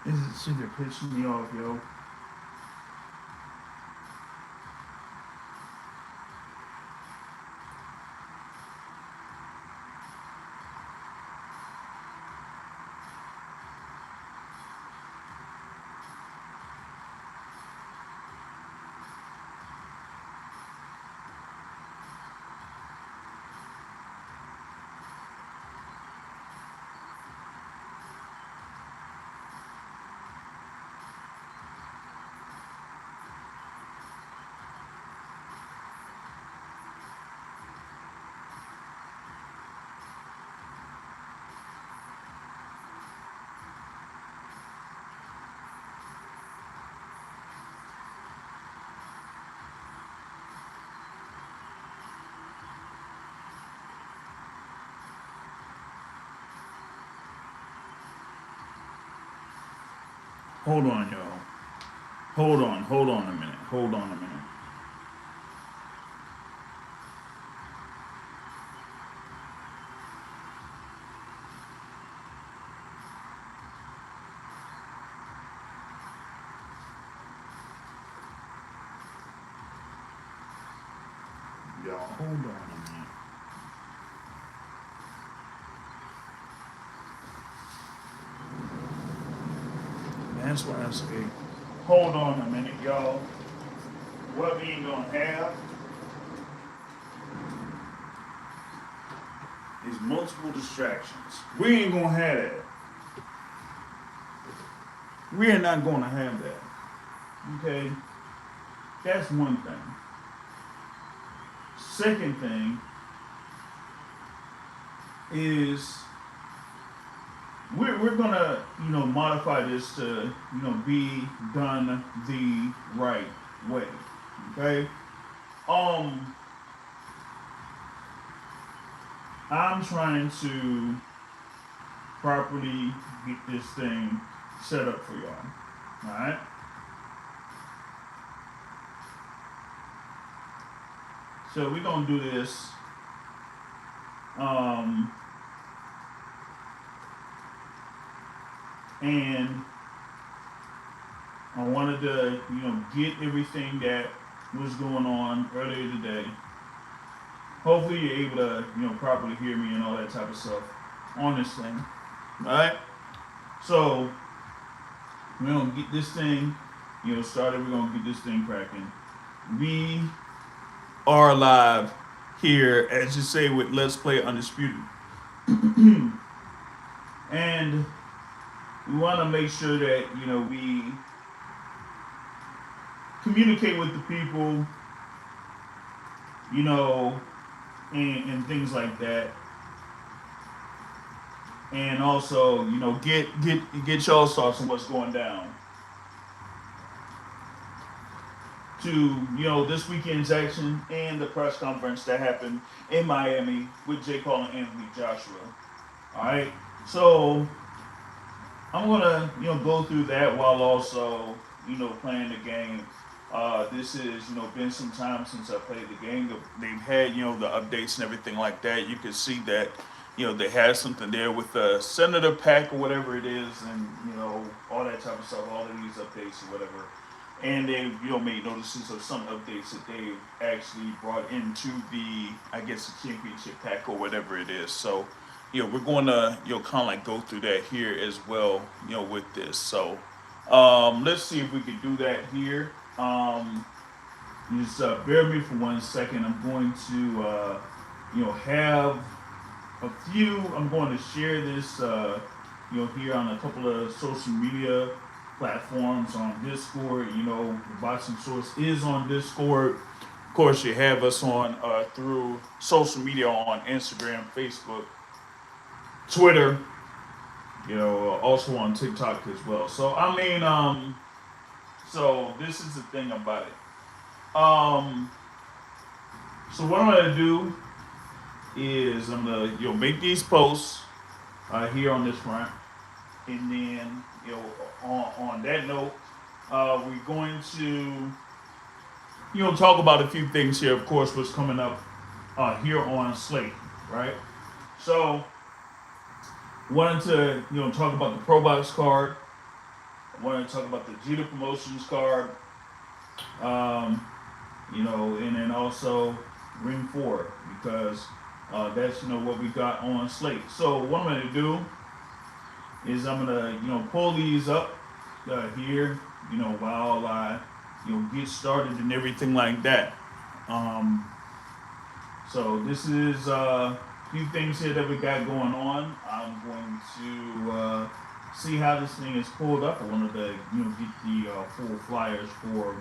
Is it shit that pissing me off, yo? Hold on, y'all. Hold on a minute. Hold on a minute. Y'all, hold on a minute. That's why I say, hold on a minute, y'all. What we ain't gonna have is multiple distractions. We ain't gonna have that. We are not gonna have that. Okay? That's one thing. Second thing is we're gonna, modify this to, be done the right way. Okay? I'm trying to properly get this thing set up for y'all. Alright? So we're gonna do this. And I wanted to, get everything that was going on earlier today. Hopefully you're able to, properly hear me and all that type of stuff on this thing. Alright? So we're gonna get this thing, started. We're gonna get this thing cracking. We are live here, as you say, with Let's Play Undisputed. And we want to make sure that, we communicate with the people, and things like that. And also, get y'all's thoughts on what's going down. To, this weekend's action and the press conference that happened in Miami with J. Cole and Anthony Joshua. Alright? So I'm gonna, go through that while also, playing the game. This is, been some time since I played the game. They've had, the updates and everything like that. You can see that, they had something there with the Senator Pack or whatever it is, and, all that type of stuff, all of these updates or whatever. And they've, made notices of some updates that they've actually brought into the, I guess, the championship pack or whatever it is. So, we're going to, kind of like go through that here as well, with this. So, let's see if we can do that here. Just bear with me for 1 second. I'm going to, have a few. I'm going to share this, here on a couple of social media platforms, on Discord. The Boxing Source is on Discord. Of course, you have us on through social media on Instagram, Facebook, Twitter, also on TikTok as well. So I mean, so this is the thing about it. So what I'm gonna do is I'm gonna make these posts here on this front, and then on that note, we're going to talk about a few things here. Of course, what's coming up here on Slate, right? So wanted to talk about the ProBox card. I wanted to talk about the Jeter Promotions card, you know, and then also Ring 4 because that's, you know, what we got on slate. So what I'm going to do is I'm going to, you know, pull these up here, you know, while I, you know, get started and everything like that. So this is a few things here that we got going on. I'm going to see how this thing is pulled up. I wanted to, you know, get the full flyers for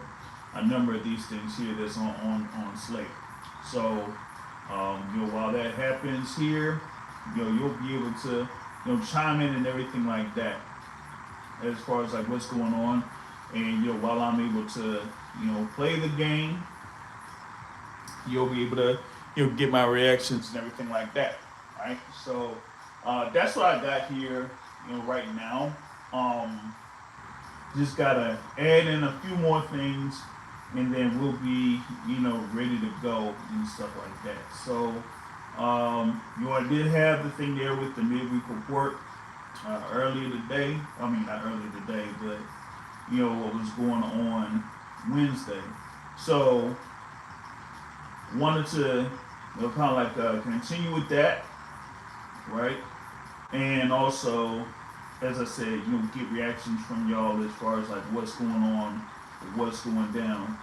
a number of these things here that's on slate. So, you know, while that happens here, you know, you'll be able to, you know, chime in and everything like that as far as like what's going on. And, you know, while I'm able to, you know, play the game, you'll be able to, you know, get my reactions and everything like that. Right? So that's what I got here, you know, right now. Just gotta add in a few more things, and then we'll be, you know, ready to go and stuff like that. So, you know, I did have the thing there with the midweek report earlier today. I mean, not earlier today, but you know what was going on Wednesday. So, wanted to, you know, kind of like continue with that, right? And also, as I said, you know, get reactions from y'all as far as like what's going on, what's going down.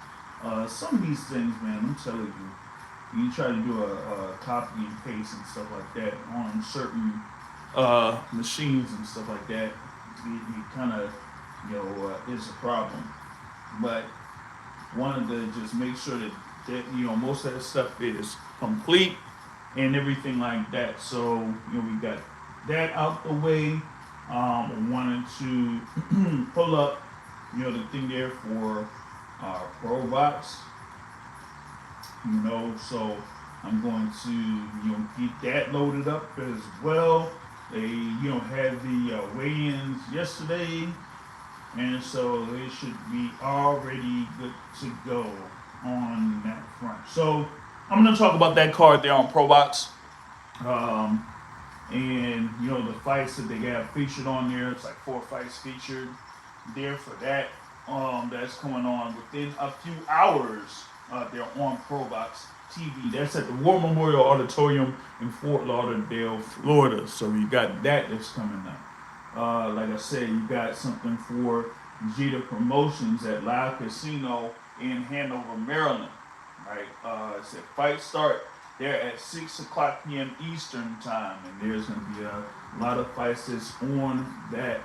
Some of these things, man, I'm telling you, you try to do a copy and paste and stuff like that on certain machines and stuff like that, it kind of, you know, is a problem. But wanted to just make sure that you know, most of that stuff is complete and everything like that. So, you know, we got that out the way. Wanted to pull up, you know, the thing there for ProBox. You know, so I'm going to, you know, get that loaded up as well. They, you know, had the weigh-ins yesterday, and so they should be already good to go on that front. So I'm going to talk about that card there on ProBox. And, you know, the fights that they got featured on there, it's like 4 fights featured there for that. That's coming on within a few hours. They're on ProBox TV. That's at the War Memorial Auditorium in Fort Lauderdale, Florida. So you got that that's coming up. Like I said, you got something for Jeter Promotions at Live Casino in Hanover, Maryland. Right? It said fights start there at 6 o'clock p.m. Eastern time, and there's going to be a lot of fights that's on that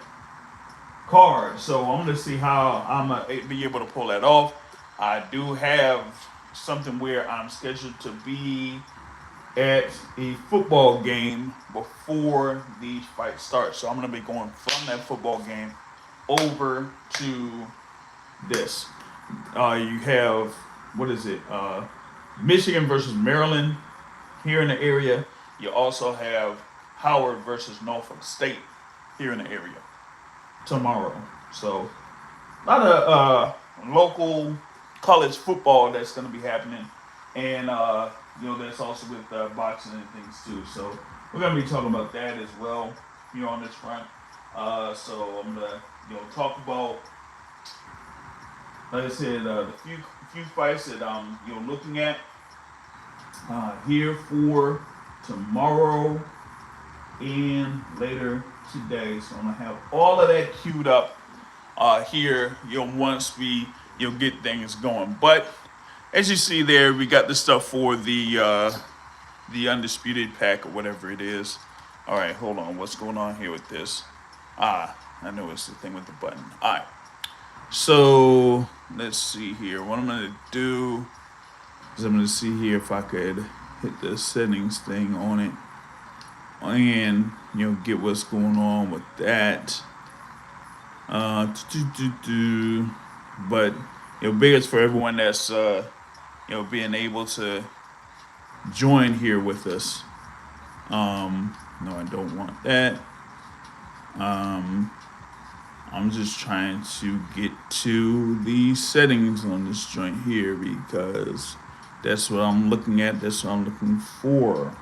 card. So I'm going to see how I'm going to be able to pull that off. I do have something where I'm scheduled to be at a football game before the fight starts. So I'm going to be going from that football game over to this. You have, what is it? Michigan versus Maryland here in the area. You also have Howard versus Norfolk State here in the area tomorrow. So a lot of local college football that's going to be happening, and you know, that's also with boxing and things too. So we're going to be talking about that as well here on this front. So I'm going to, you know, talk about, like I said, the few fights that I'm, you know, looking at here for tomorrow and later today. So I'm gonna have all of that queued up here, you know, once we, you know, get things going. But as you see there, we got the stuff for the Undisputed pack or whatever it is. All right, hold on. What's going on here with this? I know it's the thing with the button. All right. So let's see here. What I'm gonna do is I'm gonna see here if I could hit the settings thing on it and, you know, get what's going on with that. But, you know, biggest for everyone that's you know, being able to join here with us. No, I don't want that. I'm just trying to get to the settings on this joint here because that's what I'm looking at. That's what I'm looking for.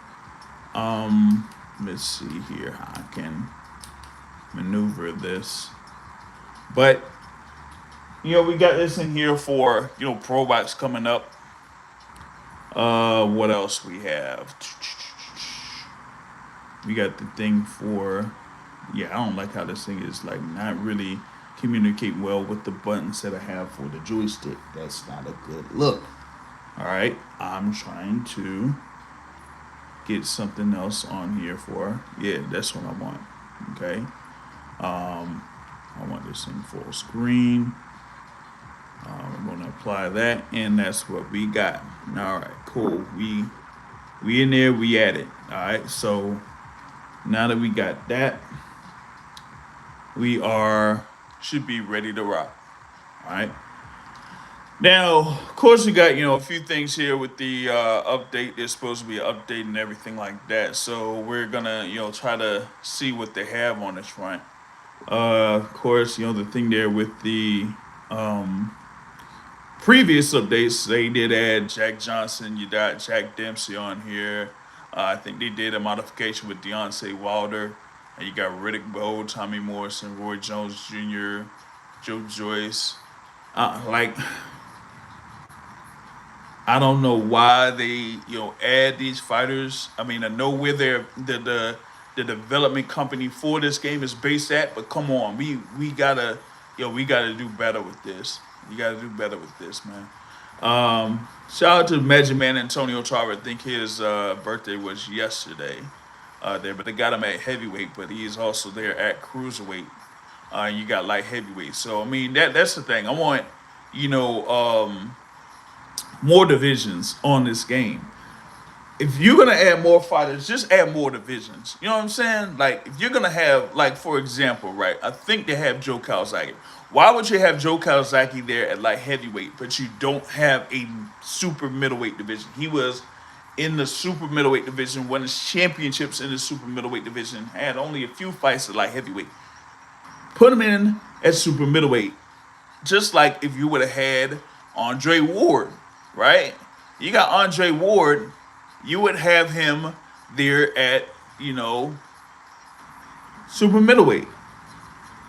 Let's see here how I can maneuver this. But we got this in here for ProBox coming up. What else we have? We got the thing for. Yeah, I don't like how this thing is like not really communicate well with the buttons that I have for the joystick. That's not a good look. All right, I'm trying to get something else on here for. Yeah, that's what I want. Okay. I want this in full screen. I'm going to apply that, and that's what we got. All right, cool. We in there. We at it. All right. So now that we got that, we should be ready to rock. All right. Now, of course, we got a few things here with the update. There's supposed to be an update and everything like that. So we're gonna try to see what they have on this front. Of course, the thing there with the previous updates, they did add Jack Johnson. You got Jack Dempsey on here. I think they did a modification with Deontay Wilder. And you got Riddick Bowe, Tommy Morrison, Roy Jones Jr., Joe Joyce. Like, I don't know why they add these fighters. I mean, I know where the development company for this game is based at, but come on, we gotta we gotta do better with this. You gotta do better with this, man. Shout out to Magic Man Antonio Tarver. I think his birthday was yesterday. There, but they got him at heavyweight, but he is also there at cruiserweight. You got light heavyweight. So I mean that's the thing. I want you know more divisions on this game. If you're gonna add more fighters, just add more divisions. You know what I'm saying? Like if you're gonna have, like for example, right? I think they have Joe Calzaghe. Why would you have Joe Calzaghe there at light heavyweight, but you don't have a super middleweight division? He was in the super middleweight division, won his championships in the super middleweight division, had only a few fights at light heavyweight. Put him in at super middleweight, just like if you would have had Andre Ward, right? You got Andre Ward, you would have him there at, super middleweight,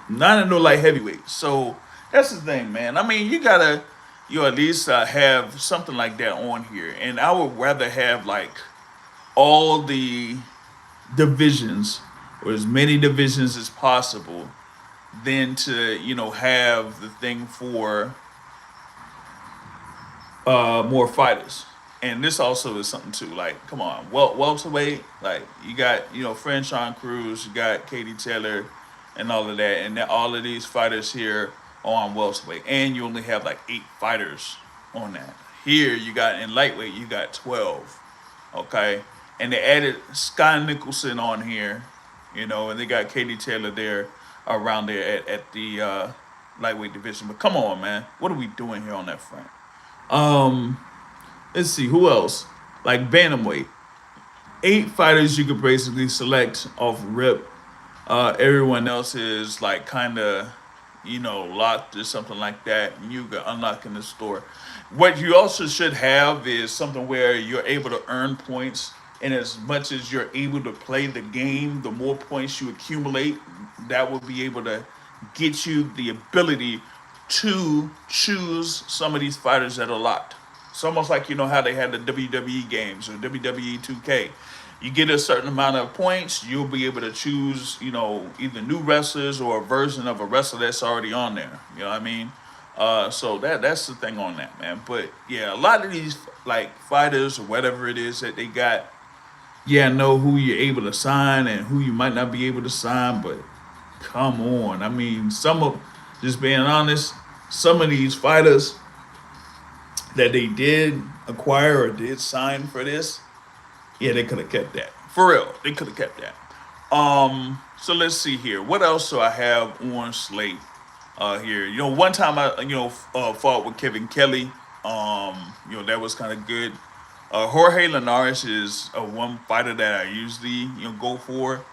not in no light heavyweight. So that's the thing, man. I mean, you gotta, at least have something like that on here. And I would rather have like all the divisions or as many divisions as possible than to, have the thing for more fighters. And this also is something too. Like, come on, welterweight. Like, you got Franchon Cruz, you got Katie Taylor, and all of that, and all of these fighters here are on welterweight, and you only have like 8 fighters on that. Here you got in lightweight, you got 12. Okay, and they added Sky Nicholson on here, and they got Katie Taylor there around there at the lightweight division. But come on, man, what are we doing here on that front? Let's see who else. Like bantamweight, 8 fighters you could basically select off rip. Everyone else is like kind of, locked or something like that. And you can unlock in the store. What you also should have is something where you're able to earn points. And as much as you're able to play the game, the more points you accumulate, that will be able to get you the ability to choose some of these fighters that are locked. It's almost like how they had the WWE games or WWE 2K. You get a certain amount of points, you'll be able to choose, either new wrestlers or a version of a wrestler that's already on there. You know what I mean? So that's the thing on that, man. But yeah, a lot of these like fighters or whatever it is that they got, yeah, I know who you're able to sign and who you might not be able to sign, but come on. I mean, just being honest, some of these fighters that they did acquire or did sign for this, yeah, they could have kept that. For real, they could have kept that. So let's see here. What else do I have on slate here? One time I fought with Kevin Kelly. That was kind of good. Jorge Linares is one fighter that I usually go for,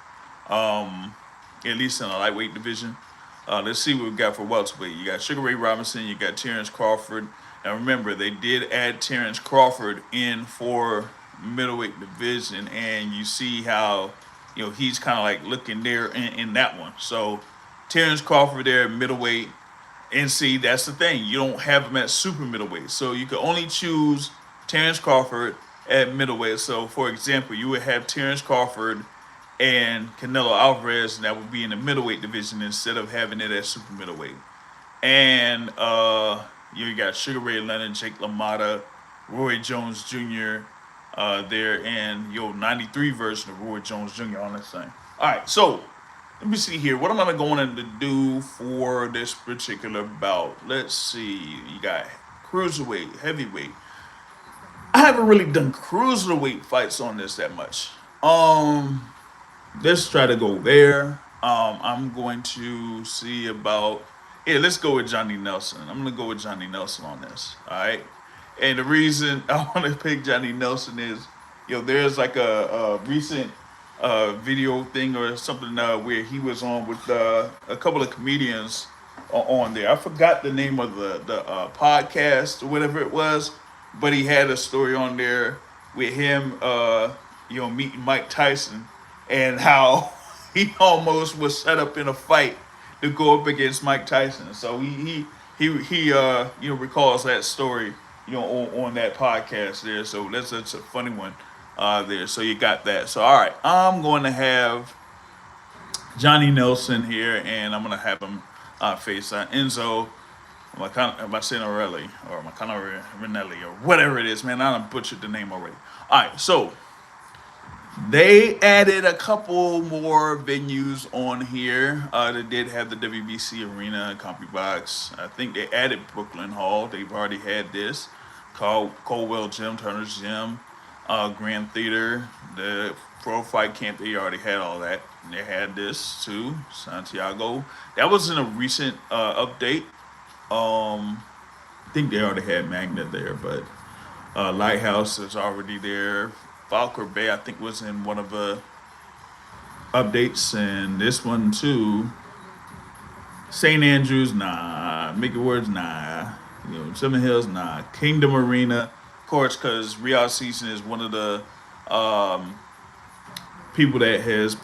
at least in the lightweight division. Let's see what we got for welterweight. You got Sugar Ray Robinson. You got Terrence Crawford. Now remember, they did add Terrence Crawford in for middleweight division, and you see how he's kind of like looking there in that one. So Terrence Crawford there at middleweight. And see, that's the thing. You don't have him at super middleweight. So you can only choose Terrence Crawford at middleweight. So, for example, you would have Terrence Crawford and Canelo Alvarez, and that would be in the middleweight division instead of having it at super middleweight. And you got Sugar Ray Leonard, Jake LaMotta, Roy Jones Jr. There, and your 93 version of Roy Jones Jr. on this thing. All right, so let me see here. What am I going to do for this particular bout? Let's see. You got cruiserweight, heavyweight. I haven't really done cruiserweight fights on this that much. Let's try to go there. I'm going to see about. Yeah, let's go with Johnny Nelson. I'm going to go with Johnny Nelson on this. All right. And the reason I want to pick Johnny Nelson is, there's like a recent video thing or something where he was on with a couple of comedians on there. I forgot the name of the podcast or whatever it was, but he had a story on there with him, meeting Mike Tyson and how he almost was set up in a fight to go up against Mike Tyson. So he recalls that story, on that podcast there. So that's a funny one there. So you got that. So all right, I'm going to have Johnny Nelson here, and I'm going to have him face Enzo Macinarelli or Macinarelli or whatever it is, man. I done butchered the name already. All right, so they added a couple more venues on here. They did have the WBC Arena, CompuBox. I think they added Brooklyn Hall. They've already had this. Coldwell Gym, Turner's Gym, Grand Theater, the Pro Fight Camp. They already had all that. And they had this too, Santiago. That was in a recent update. I think they already had Magna there, but Lighthouse is already there. Falker Bay, I think, was in one of the updates, and this one too. St. Andrews, nah. Mickey Words, nah. Seven Hills, nah. Kingdom Arena, of course, because Riyadh Season is one of the people that has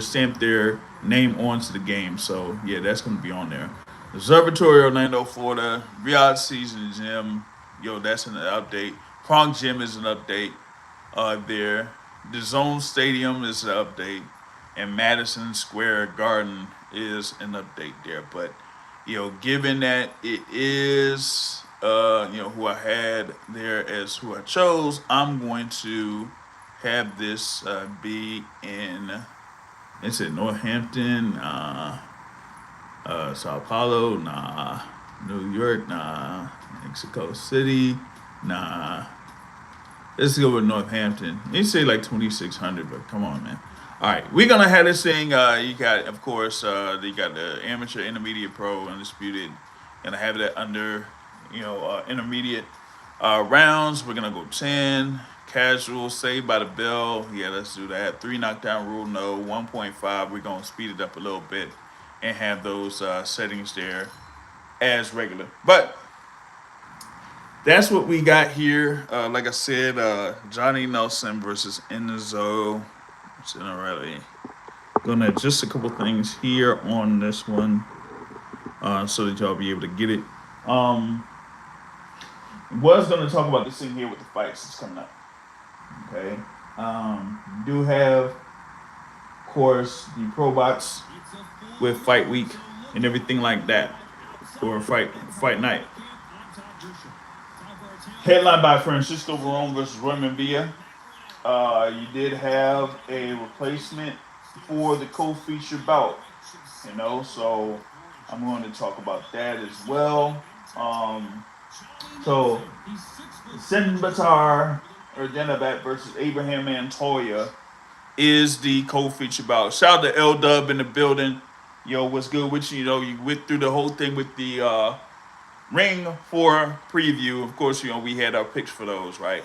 stamped their name onto the game. So yeah, that's going to be on there. Observatory, Orlando, Florida. Riyadh Season Gym, that's an update. Prong Gym is an update. There. The Zone Stadium is an update, and Madison Square Garden is an update there. But given that it is who I had there as who I chose, I'm going to have this be in. It's in Northampton, Sao Paulo, nah. New York, nah. Mexico City, nah. Let's go with Northampton. They say like 2,600, but come on, man. All right, we're gonna have this thing. You got, of course, you got the amateur, intermediate, pro, undisputed. Gonna have that under, intermediate rounds. We're gonna go 10. Casual, saved by the bell. Yeah, let's do that. 3 knockdown rule, no. 1.5. We're gonna speed it up a little bit and have those settings there as regular. But that's what we got here. Like I said, Johnny Nelson versus Enzo Macinarelli. Gonna just a couple things here on this one, so that y'all be able to get it. Was gonna talk about this thing here with the fights that's coming up. Okay. Do have, of course, the ProBox with Fight Week and everything like that, or Fight Night. Headlined by Francisco Verón versus Royman Villa. You did have a replacement for the co-feature bout, so I'm going to talk about that as well. So, Sinbatar Erdenabat versus Abraham Montoya is the co-feature bout. Shout out to L-Dub in the building. What's good with you? You went through the whole thing with the Ring 4 preview. Of course, we had our picks for those, right?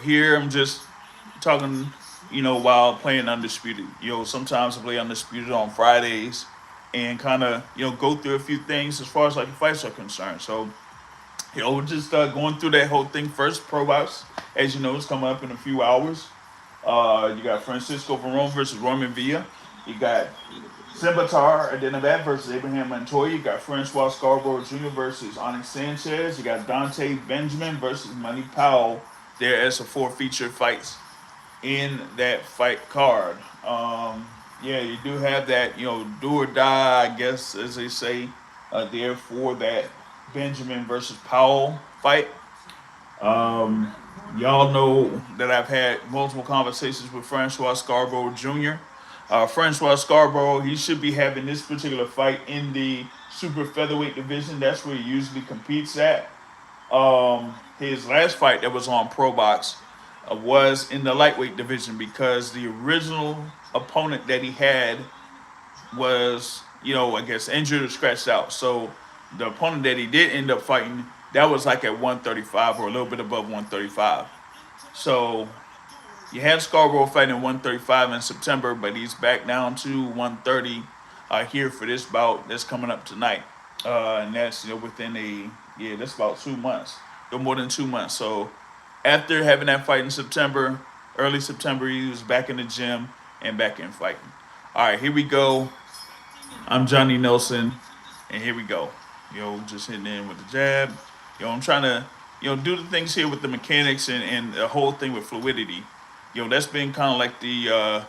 Here I'm just talking, while playing Undisputed. Sometimes I play Undisputed on Fridays and kind of, go through a few things as far as like the fights are concerned. So, we're just going through that whole thing first. ProBox, as you know, is coming up in a few hours. You got Francisco Verón versus Royman Villa. You got Simbatar Adenabat versus Abraham Montoya. You got Francois Scarborough Jr. versus Onyx Sanchez. You got Dante Benjamin versus Money Powell. There as a 4 feature fights in that fight card. Yeah, you do have that, do or die, I guess, as they say, there for that Benjamin versus Powell fight. Y'all know that I've had multiple conversations with Francois Scarborough Jr. Francois Scarborough, he should be having this particular fight in the super featherweight division. That's where he usually competes at. His last fight that was on ProBox was in the lightweight division because the original opponent that he had was, I guess injured or scratched out. So the opponent that he did end up fighting, that was like at 135 or a little bit above 135. So you had Scarborough fighting 135 in September, but he's back down to 130 here for this bout that's coming up tonight. And that's within that's about 2 months, no more than 2 months. So after having that fight in September, early September, he was back in the gym and back in fighting. All right, here we go. I'm Johnny Nelson, and here we go. Just hitting in with the jab. I'm trying to, do the things here with the mechanics and the whole thing with fluidity. That's been kind of like the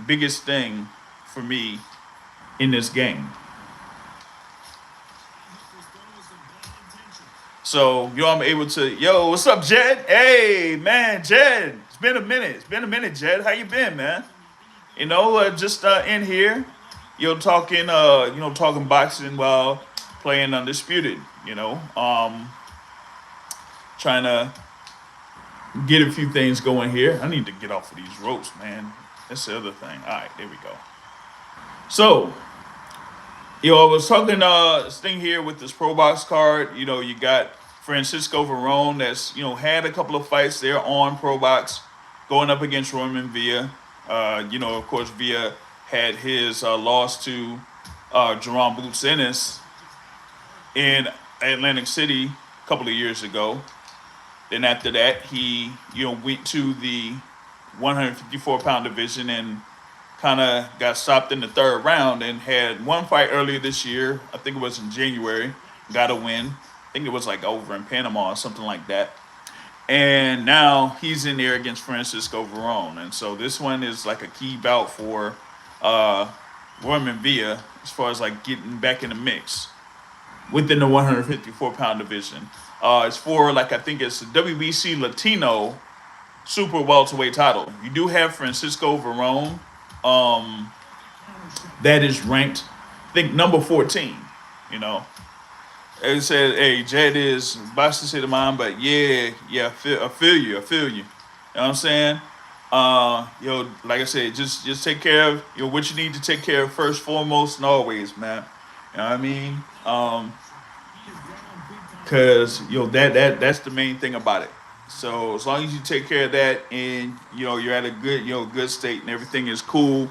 biggest thing for me in this game. So, I'm able to, what's up, Jed? Hey, man, Jed. It's been a minute, Jed. How you been, man? Just in here, talking, talking boxing while playing Undisputed, trying to get a few things going here. I need to get off of these ropes, man. That's the other thing. All right, there we go. So, I was talking this thing here with this ProBox card. You got Francisco Varone that's, had a couple of fights there on ProBox going up against Roman Villa. Of course, Villa had his loss to Jerome Boots Ennis in Atlantic City a couple of years ago. Then after that, he, went to the 154-pound division and kind of got stopped in the 3rd round and had one fight earlier this year. I think it was in January. Got a win. I think it was like over in Panama or something like that. And now he's in there against Francisco Varone. And so this one is like a key bout for Roman Villa as far as like getting back in the mix within the 154-pound division. It's for I think it's the WBC Latino super welterweight title. You do have Francisco Varone. That is ranked, I think, number 14. It said, "Hey, Jed is boxing state of mind, but yeah, I feel you. You know what I'm saying? Like I said, just take care of what you need to take care of first, foremost, and always, man. You know what I mean? Because that's the main thing about it. So as long as you take care of that and you're at a good good state and everything is cool,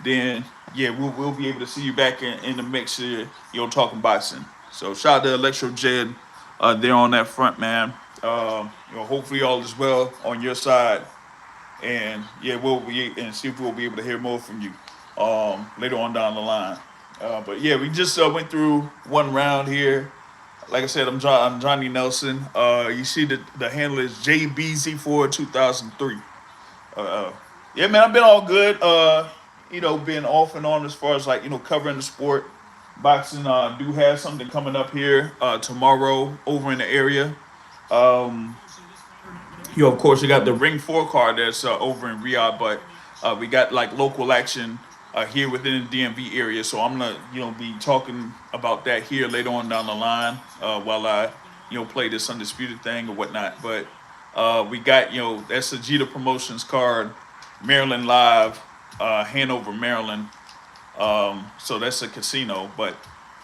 then we'll be able to see you back in the mix here, talking boxing. So shout out to Electro Jed there on that front, man. Hopefully all is well on your side, and we'll see if we'll be able to hear more from you later on down the line. But we just went through one round here. Like I said, I'm Johnny Nelson. You see the handle is JBZ4 2003. Man, I've been all good. Been off and on as far as like covering the sport. Boxing do have something coming up here tomorrow over in the area. Of course, you got the Ring 4 card that's over in Riyadh, but we got like local action here within the DMV area. So I'm gonna be talking about that here later on down the line while I play this Undisputed thing or whatnot. But we got that's the Jeter Promotions card, Maryland Live, Hanover, Maryland. So that's a casino, but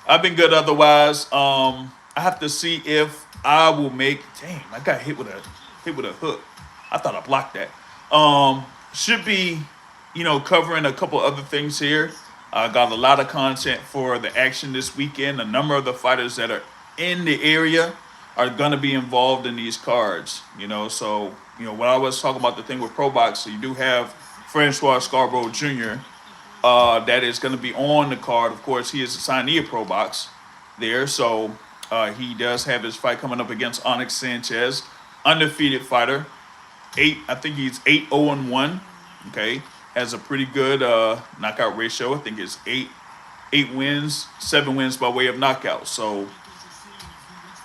I've been good otherwise. I have to see if I will make. Dang, I got hit with a hook. I thought I blocked that. Should be, covering a couple other things here. I got a lot of content for the action this weekend. A number of the fighters that are in the area are going to be involved in these cards. So when I was talking about the thing with ProBox, so you do have Francois Scarborough Jr. that is going to be on the card. Of course, he is a signee of ProBox there, so he does have his fight coming up against Onyx Sanchez, undefeated fighter. I think he's 8-0-1. Okay, has a pretty good knockout ratio. I think it's eight wins, 7 wins by way of knockout. So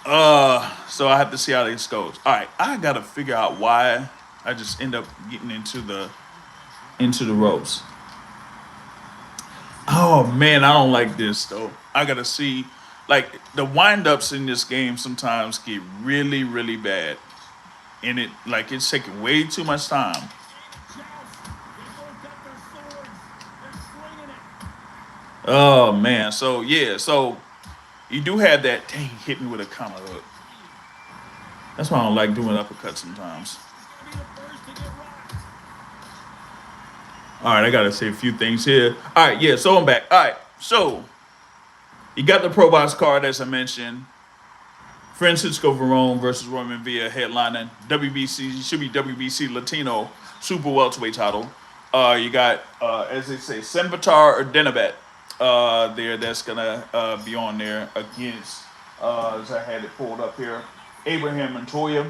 I have to see how this goes. All right, I gotta figure out why I just end up getting into the ropes. Oh man, I don't like this though. I gotta see, like the windups in this game sometimes get really, really bad, and it's taking way too much time. Oh man, so yeah, so you do have that. Dang, hit me with a counter hook. That's why I don't like doing uppercuts sometimes. All right, I gotta say a few things here. All right, yeah, so I'm back. All right, so you got the Pro Box card as I mentioned. Francisco Verón versus Roman Villa headlining WBC, should be WBC Latino Super Welterweight title. You got, as they say, Senbatar or Denabet there that's gonna be on there against, as I had it pulled up here, Abraham Montoya,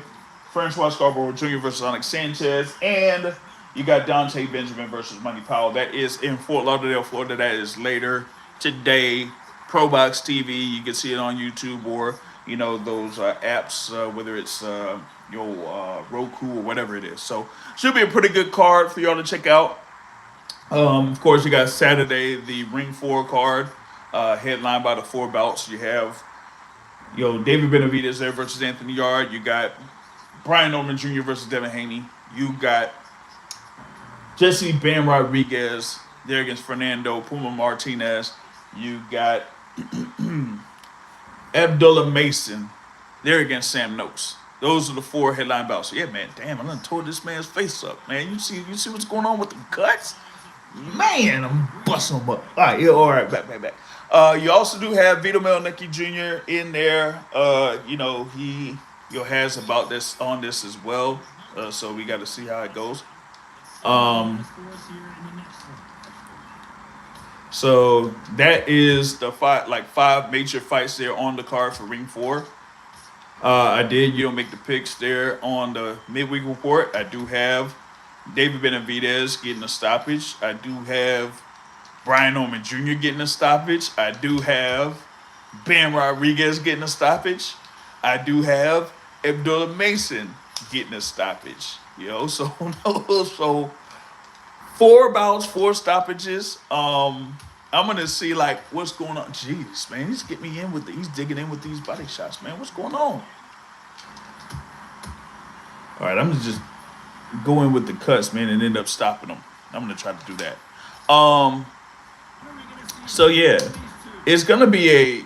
Francois Scarborough Jr. versus Onyx Sanchez, and you got Dante Benjamin versus Money Powell. That is in Fort Lauderdale, Florida. That is later today. ProBox TV. You can see it on YouTube or those apps, whether it's Roku or whatever it is. So should be a pretty good card for y'all to check out. Of course, you got Saturday the Ring 4 card, headlined by the 4 bouts. You have David Benavidez there versus Anthony Yarde. You got Brian Norman Jr. versus Devin Haney. You got Jesse Bam Rodriguez there against Fernando Puma Martinez. You got Abdullah Mason there against Sam Noakes. Those are the 4 headline bouts. So yeah, man, damn, I done tore this man's face up, man. You see what's going on with the cuts? Man, I'm busting them up. All right, yeah, all right, back. You also do have Vito Mielnicki Jr. in there. He has about this on this as well. So we got to see how it goes. So that is the 5 major fights there on the card for Ring 4. I did, make the picks there on the midweek report. I do have David Benavidez getting a stoppage. I do have Brian Norman Jr. getting a stoppage. I do have Bam Rodriguez getting a stoppage. I do have Abdullah Mason getting a stoppage. So 4 bouts, 4 stoppages. I'm gonna see what's going on. Jeez, man, he's digging in with these body shots, man. What's going on? All right, I'm gonna just go in with the cuts, man, and end up stopping them. I'm gonna try to do that. So yeah, it's gonna be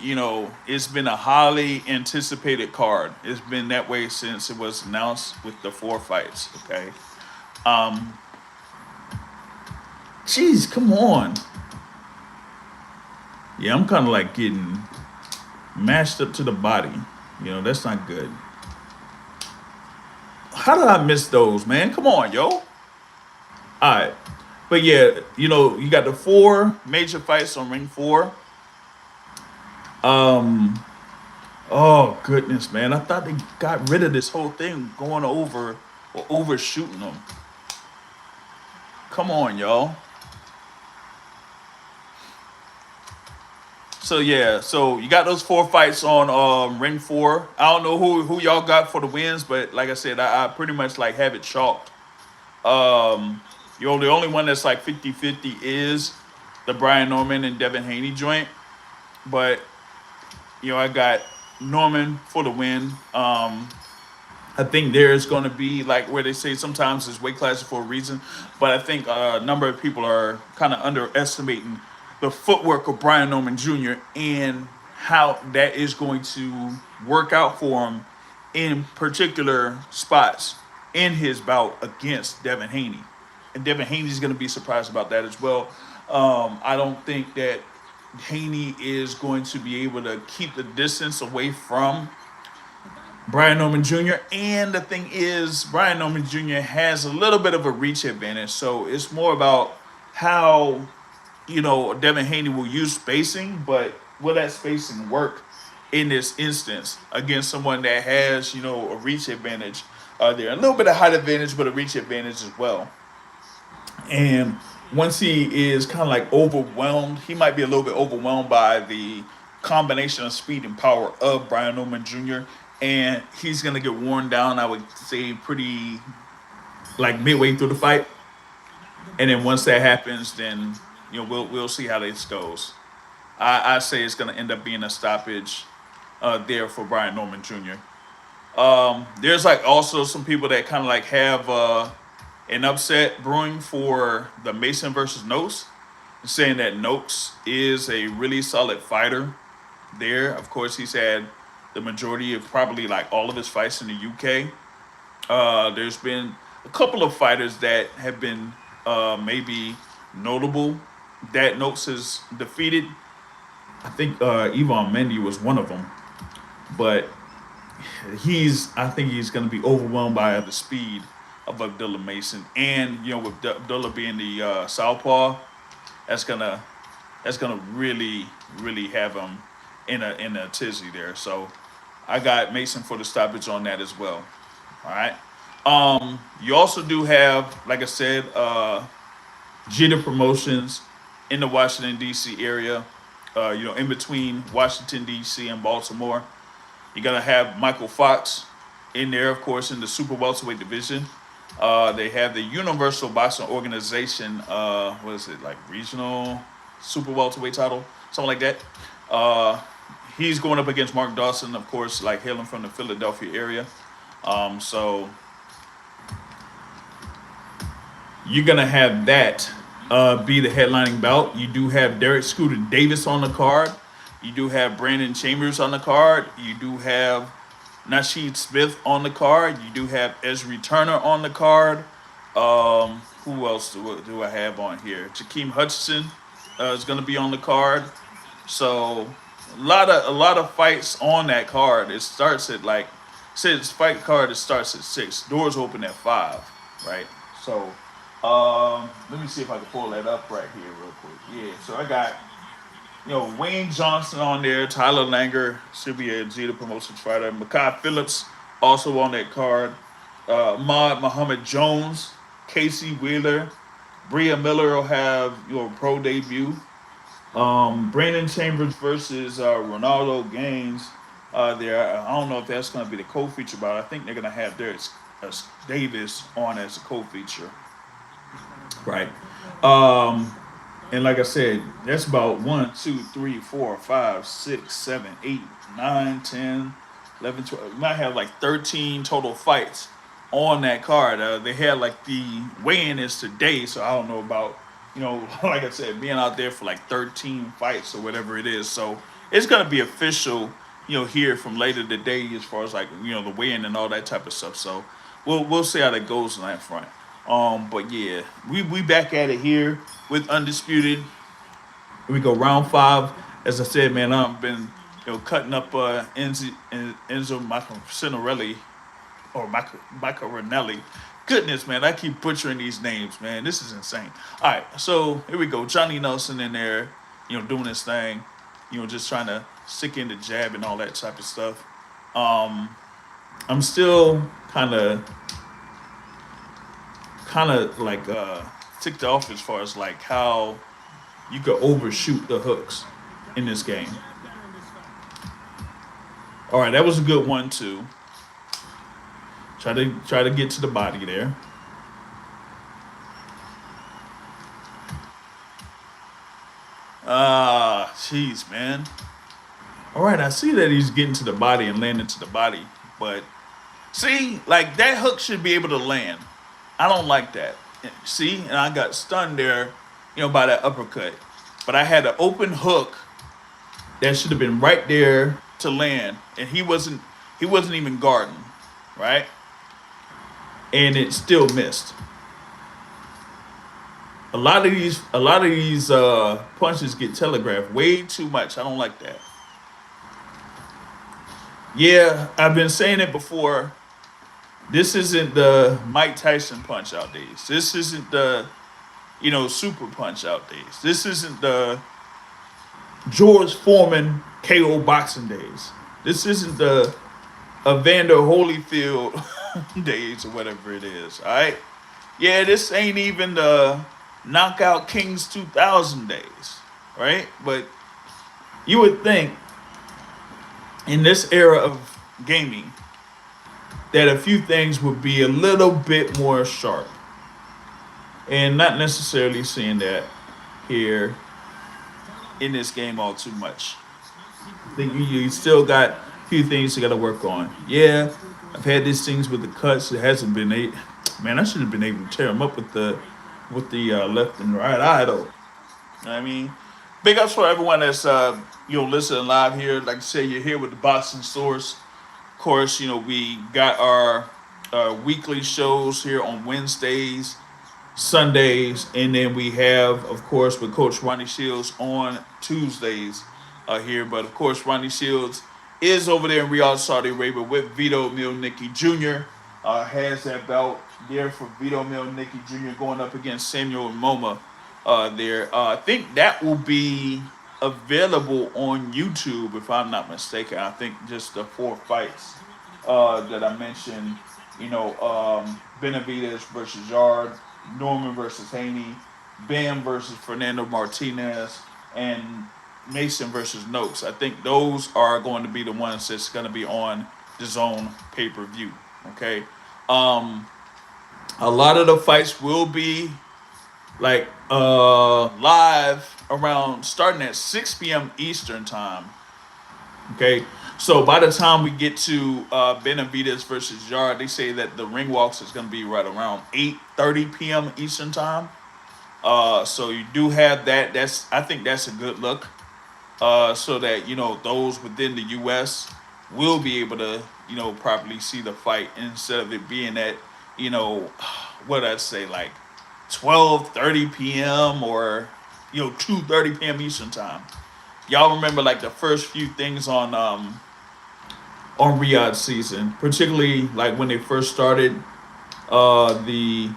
it's been a highly anticipated card. It's been that way since it was announced with the 4 fights. Okay. Jeez, come on. Yeah, I'm kind of getting mashed up to the body. That's not good. How did I miss those, man? Come on, yo. All right. But yeah, you got the 4 major fights on Ring 4. Oh, goodness, man. I thought they got rid of this whole thing going over or overshooting them. Come on, y'all. So yeah, so you got those 4 fights on Ring 4. I don't know who y'all got for the wins, but like I said, I pretty much have it chalked. The only one that's 50-50 is the Brian Norman and Devin Haney joint. But I got Norman for the win. I think there's going to be where they say sometimes it's weight classes for a reason, but I think a number of people are kind of underestimating the footwork of Brian Norman Jr. and how that is going to work out for him in particular spots in his bout against Devin Haney. And Devin Haney's going to be surprised about that as well. I don't think that Haney is going to be able to keep the distance away from Brian Norman Jr. And the thing is, Brian Norman Jr. has a little bit of a reach advantage. So it's more about how Devin Haney will use spacing, but will that spacing work in this instance against someone that has, a reach advantage there? A little bit of height advantage, but a reach advantage as well. And once he is kind of like overwhelmed, he might be a little bit overwhelmed by the combination of speed and power of Brian Norman Jr. And he's going to get worn down, I would say, pretty like midway through the fight. And then once that happens, then we'll see how this goes. I say it's going to end up being a stoppage there for Brian Norman Jr. There's like also some people that kind of like have an upset brewing for the Mason versus Noakes, saying that Noakes is a really solid fighter there. Of course, he's had the majority of probably like all of his fights in the UK. There's been a couple of fighters that have been maybe notable that Noakes has defeated. I think Ivan Mendy was one of them, but I think he's going to be overwhelmed by the speed of Abdullah Mason, and with Abdullah being the southpaw, that's gonna really have him in a tizzy there. So I got Mason for the stoppage on that as well. All right. You also do have, like I said, Jeter Promotions in the Washington D.C. area. In between Washington D.C. and Baltimore. You're gonna have Michael Fox in there, of course, in the super welterweight division. They have the Universal Boxing Organization, what is it, like regional super welterweight title, something like that. He's going up against Mark Dawson, of course, like hailing from the Philadelphia area. So you're going to have that be the headlining bout. You do have Derek Scooter Davis on the card. You do have Brandon Chambers on the card. You do have Nasheed Smith on the card. You do have Ezri Turner on the card. Who else do I have on here? Jakeem Hutchinson is going to be on the card. So a lot of fights on that card. It starts at since fight card, it starts at 6. Doors open at 5, right? So let me see if I can pull that up right here real quick. Yeah, so I got Wayne Johnson on there, Tyler Langer, should be a Jeter Promotions fighter. Makai Phillips also on that card. Ahmad Muhammad Jones, Casey Wheeler, Bria Miller will have pro debut. Brandon Chambers versus Ronaldo Gaines there. I don't know if that's going to be the co-feature, but I think they're going to have Derek Davis on as a co-feature. Right. And like I said, that's about 1, 2, 3, 4, 5, 6, 7, 8, 9, 10, 11, 12. You might have like 13 total fights on that card. They had like the weigh-in is today, so I don't know about, like I said, being out there for like 13 fights or whatever it is. So it's going to be official, here from later today as far as like, the weigh-in and all that type of stuff. So we'll see how that goes on that front. But yeah, we back at it here with Undisputed. We go round 5. As I said, man, I've been cutting up Enzo Macarinelli or Macarinelli. Goodness, man, I keep butchering these names, man. This is insane. All right, so here we go. Johnny Nelson in there, doing his thing, just trying to stick in the jab and all that type of stuff. I'm still kind of like ticked off as far as like how you could overshoot the hooks in this game. All right, that was a good one too. Try to get to the body there. Jeez, man. All right, I see that he's getting to the body and landing to the body, but see, like that hook should be able to land. I don't like that. See, and I got stunned there, by that uppercut. But I had an open hook that should have been right there to land, and he wasn't even guarding, right? And it still missed. A lot of these punches get telegraphed way too much. I don't like that. Yeah, I've been saying it before. This isn't the Mike Tyson punch out days. This isn't the super punch out days. This isn't the George Foreman KO boxing days. This isn't the Evander Holyfield days or whatever it is. All right. Yeah, this ain't even the Knockout Kings 2000 days, right? But you would think in this era of gaming that a few things would be a little bit more sharp. And not necessarily seeing that here in this game all too much. I think you still got a few things you got to work on. Yeah, I've had these things with the cuts. It hasn't been man, I should have been able to tear them up with the left and right eye though. I mean, big ups for everyone that's listening live here. Like I said, you're here with the Boxing Source. Of course, we got our weekly shows here on Wednesdays, Sundays, and then we have, of course, with Coach Ronnie Shields on Tuesdays here. But of course, Ronnie Shields is over there in Riyadh, Saudi Arabia with Vito Milnicki Jr. Has that belt there for Vito Milnicki Jr. going up against Samuel Moma there. I think that will be available on YouTube, if I'm not mistaken. I think just the 4 fights that I mentioned, Benavidez versus Yard, Norman versus Haney, Bam versus Fernando Martinez, and Mason versus Noakes. I think those are going to be the ones that's going to be on the Zone pay-per-view. Okay. A lot of the fights will be like live around starting at 6 p.m. Eastern time. Okay. So by the time we get to Benavidez versus Yard, they say that the ring walks is going to be right around 8:30 p.m. Eastern time. So you do have that. I think that's a good look. So that those within the U.S. will be able to properly see the fight instead of it being at what I'd say like 12:30 p.m. or 2:30 p.m. Eastern time. Y'all remember like the first few things on Riyadh season, particularly like when they first started the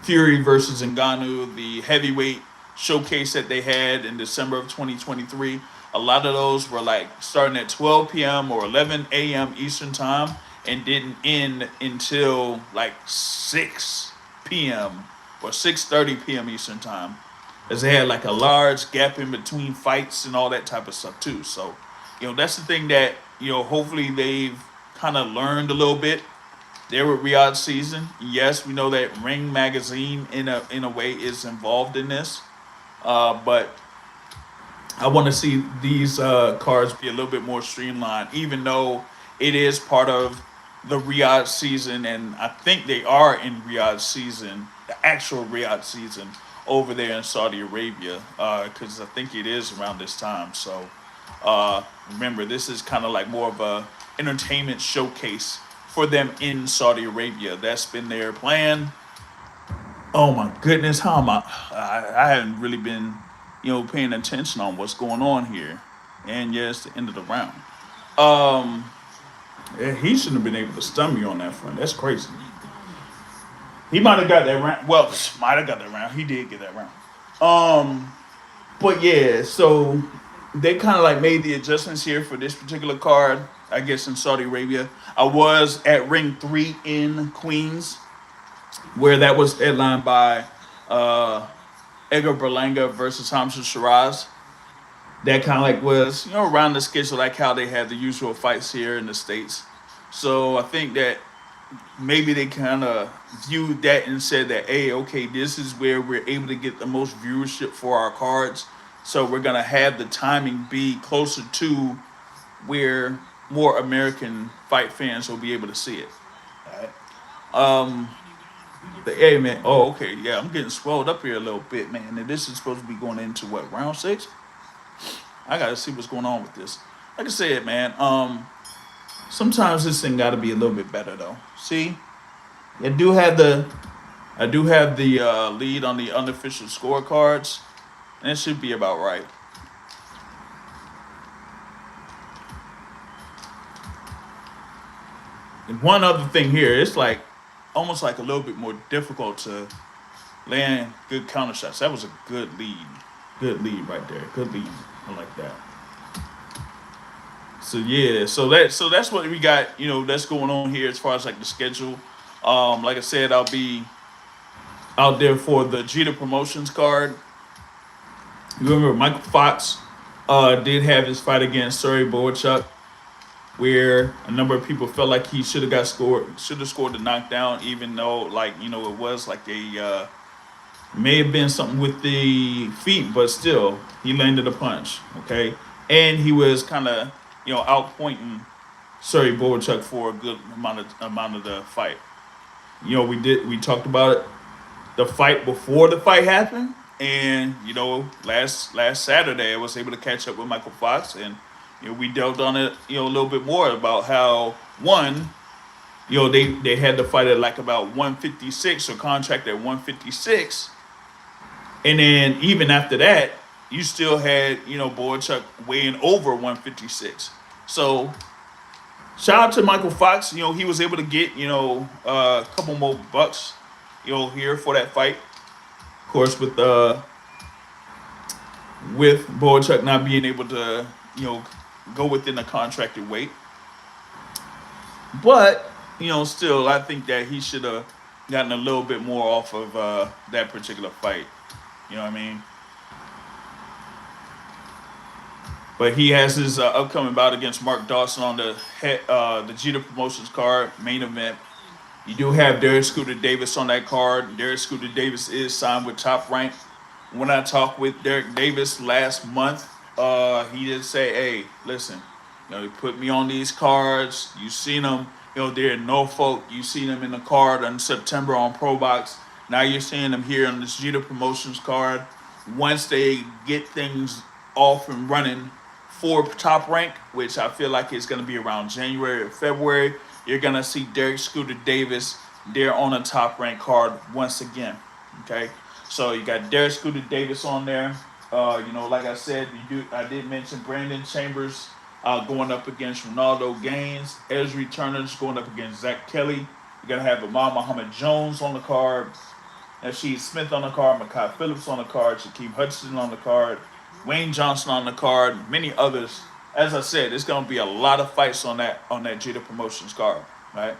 Fury versus Ngannou, the heavyweight showcase that they had in December of 2023. A lot of those were like starting at 12 p.m. or 11 a.m. Eastern time and didn't end until like 6 p.m. or 6:30 p.m. Eastern time, as they had like a large gap in between fights and all that type of stuff too. So, that's the thing that hopefully they've kind of learned a little bit there with Riyadh season. Yes, we know that Ring Magazine in a way is involved in this, but I want to see these cards be a little bit more streamlined, even though it is part of the Riyadh season, and I think they are in Riyadh season, the actual Riyadh season over there in Saudi Arabia, because I think it is around this time. So remember, this is kind of like more of a entertainment showcase for them in Saudi Arabia. That's been their plan. Oh my goodness, how am I haven't really been paying attention on what's going on here. And yeah, it's the end of the round. He shouldn't have been able to stun me on that front. That's crazy. He might have got that round. Well, might have got that round. He did get that round. But yeah, so they kind of like made the adjustments here for this particular card, I guess, in Saudi Arabia. I was at Ring 3 in Queens, where that was headlined by Edgar Berlanga versus Hamza Shiraz. That kind of like was, around the schedule, like how they have the usual fights here in the States. So I think that maybe they kind of viewed that and said that, hey, okay, this is where we're able to get the most viewership for our cards. So we're going to have the timing be closer to where more American fight fans will be able to see it. All right. Hey, man. Oh, okay. Yeah, I'm getting swelled up here a little bit, man. And this is supposed to be going into what, round 6? I got to see what's going on with this. Like I said, man, sometimes this thing got to be a little bit better, though. See? I do have the lead on the unofficial scorecards, and it should be about right. And one other thing here, it's like almost like a little bit more difficult to laying good counter shots. That was a good lead. Good lead right there. Good lead. I like that. So yeah, so that's what we got. That's going on here as far as like the schedule. Like I said, I'll be out there for the Jeter Promotions card. You remember Michael Fox did have his fight against Surrey Boychuk, where a number of people felt like he should have scored the knockdown, even though it was like a may have been something with the feet, but still he landed a punch. Okay, and he was kind of outpointing Surrey Boychuk for a good amount of the fight. We talked about it, the fight before the fight happened, and last Saturday I was able to catch up with Michael Fox, and we delved on it a little bit more about how one they had the fight at like about 156 or contract at 156, and then even after that you still had Boychuk weighing over 156. So shout out to Michael Fox. He was able to get a couple more bucks here for that fight. Of course, with Boychuk not being able to go within the contracted weight, but still I think that he should have gotten a little bit more off of that particular fight. You know what I mean? But he has his upcoming bout against Mark Dawson on the Jeter Promotions card, main event. You do have Derek Scooter Davis on that card. Derek Scooter Davis is signed with Top Rank. When I talked with Derek Davis last month, he did say, "Hey, listen, you put me on these cards. You seen them, they're in Norfolk. You seen them in the card in September on ProBox. Now you're seeing them here on this Jeter Promotions card. Once they get things off and running for Top Rank, which I feel like is going to be around January or February, you're going to see Derek Scooter Davis there on a Top Rank card once again." Okay, so you got Derek Scooter Davis on there. Like I said, I did mention Brandon Chambers going up against Ronaldo Gaines. Ezri Turner's going up against Zach Kelly. You're going to have Ahmad Muhammad Jones on the card. Nasheed Smith on the card. Makai Phillips on the card. Shaquem Hudson on the card. Wayne Johnson on the card. Many others. As I said, there's going to be a lot of fights on that Jeter Promotions card, right?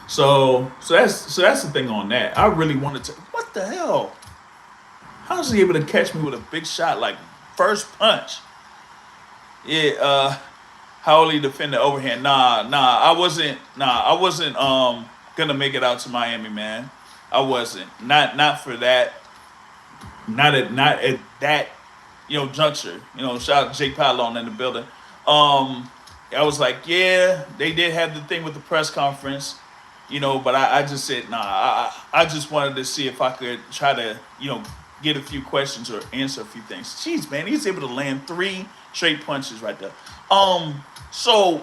So that's the thing on that. I really wanted to. What the hell? How was he able to catch me with a big shot like first punch? Yeah. How will he defend the overhand? I wasn't gonna make it out to Miami, man. I wasn't. Not for that. Not at that juncture. Shout out to Jake Pallon in the building. I was like, yeah, they did have the thing with the press conference, but I just said, nah, I just wanted to see if I could try to, get a few questions or answer a few things. Jeez, man, he's able to land 3 straight punches right there. So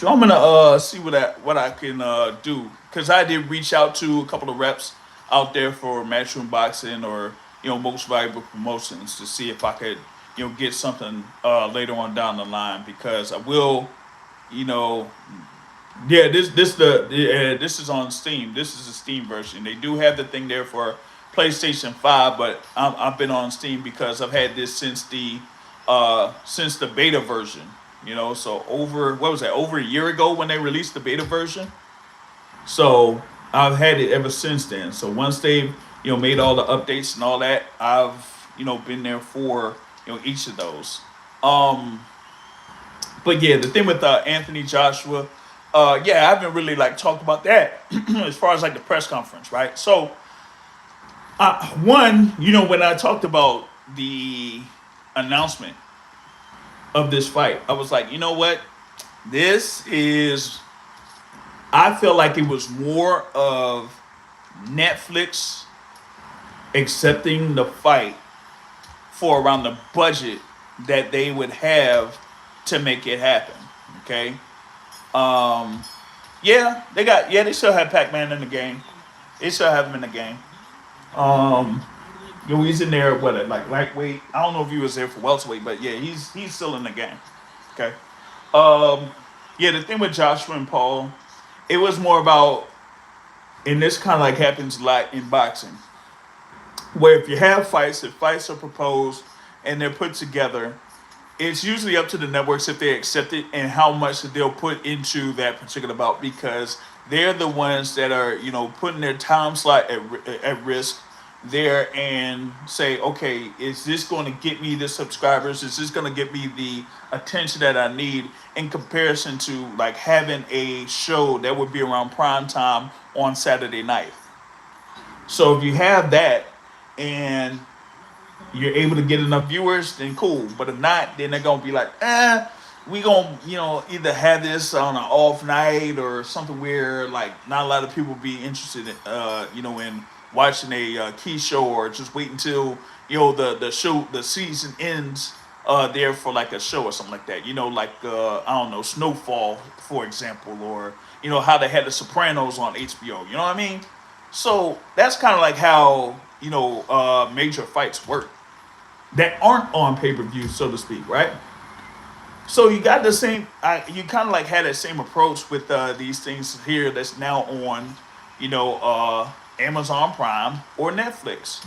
I'm gonna see what I can do, because I did reach out to a couple of reps out there for Matchroom Boxing or Most Valuable Promotions to see if I could get something later on down the line, because I will this is on Steam. This is a Steam version. They do have the thing there for PlayStation 5, but I've been on Steam because I've had this since the beta version. So over a year ago when they released the beta version. So I've had it ever since then. So once they've made all the updates and all that, I've been there for each of those. But yeah, the thing with Anthony Joshua, I haven't really talked about that as far as the press conference, right? So when I talked about the announcement of this fight, I was like, you know what? I feel like it was more of Netflix accepting the fight for around the budget that they would have to make it happen. Okay. They still have Pac-Man in the game. They still have him in the game. He's in there, lightweight. I don't know if he was there for welterweight, but yeah, he's still in the game. Okay. The thing with Joshua and Paul, it was more about and this kind of like happens a lot in boxing, where if you have fights, if fights are proposed and they're put together, it's usually up to the networks if they accept it and how much they'll put into that particular bout, because they're the ones that are, putting their time slot at risk there, and say, okay, is this going to get me the subscribers? Is this going to get me the attention that I need, in comparison to like having a show that would be around prime time on Saturday night? So if you have that and you're able to get enough viewers, then cool. But if not, then they're gonna be like, we gonna, either have this on an off night or something where like not a lot of people be interested in, in watching a key show, or just wait until the season ends there for like a show or something like that. Like I don't know, Snowfall, for example, or how they had The Sopranos on HBO. You know what I mean? So that's kind of like how major fights work that aren't on pay per view, so to speak, right? So you got the same. You kind of like had that same approach with these things here that's now on, Amazon Prime or Netflix.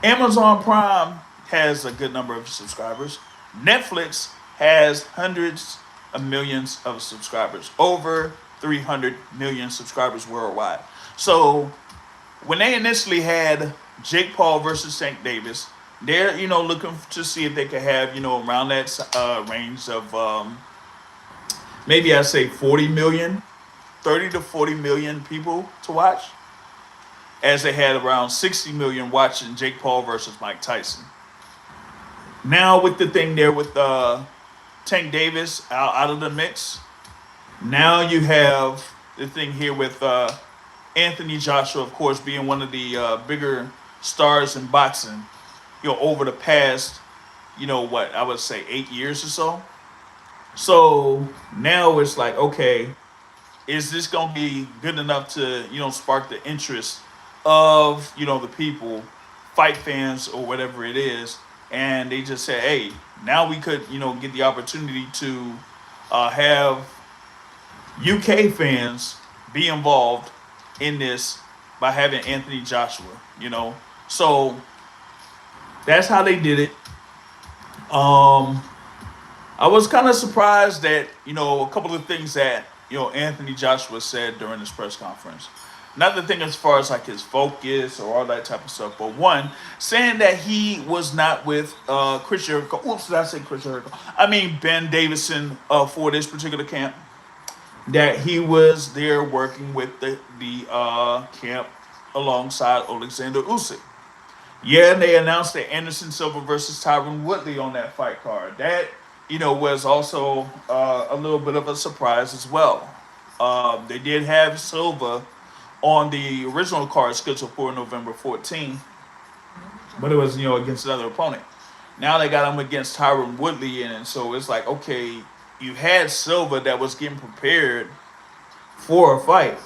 Amazon Prime has a good number of subscribers. Netflix has hundreds of millions of subscribers, over 300 million subscribers worldwide. So when they initially had Jake Paul versus Tank Davis, they're looking to see if they could have around that range of maybe I'd say 40 million, 30 to 40 million people to watch, as they had around 60 million watching Jake Paul versus Mike Tyson. Now with the thing there with Tank Davis out of the mix, now you have the thing here with Anthony Joshua, of course, being one of the bigger stars in boxing, over the past, what I would say 8 years or so. So now it's like, okay, is this gonna be good enough to, spark the interest of, the people, fight fans or whatever it is, and they just say, hey, now we could, get the opportunity to have UK fans be involved in this by having Anthony Joshua, So that's how they did it. I was kind of surprised that, a couple of things that, Anthony Joshua said during this press conference. Not the thing as far as like his focus or all that type of stuff, but one, saying that he was not with Chris Jericho. Oops, did I say Chris Jericho? I mean Ben Davison for this particular camp. That he was there working with the camp alongside Alexander Usyk. Yeah, and they announced that Anderson Silva versus Tyron Woodley on that fight card. That, was also a little bit of a surprise as well. They did have Silva on the original card scheduled for November 14th, but it was, against another opponent. Now they got him against Tyron Woodley, and so it's like, okay, you had Silva that was getting prepared for a fight.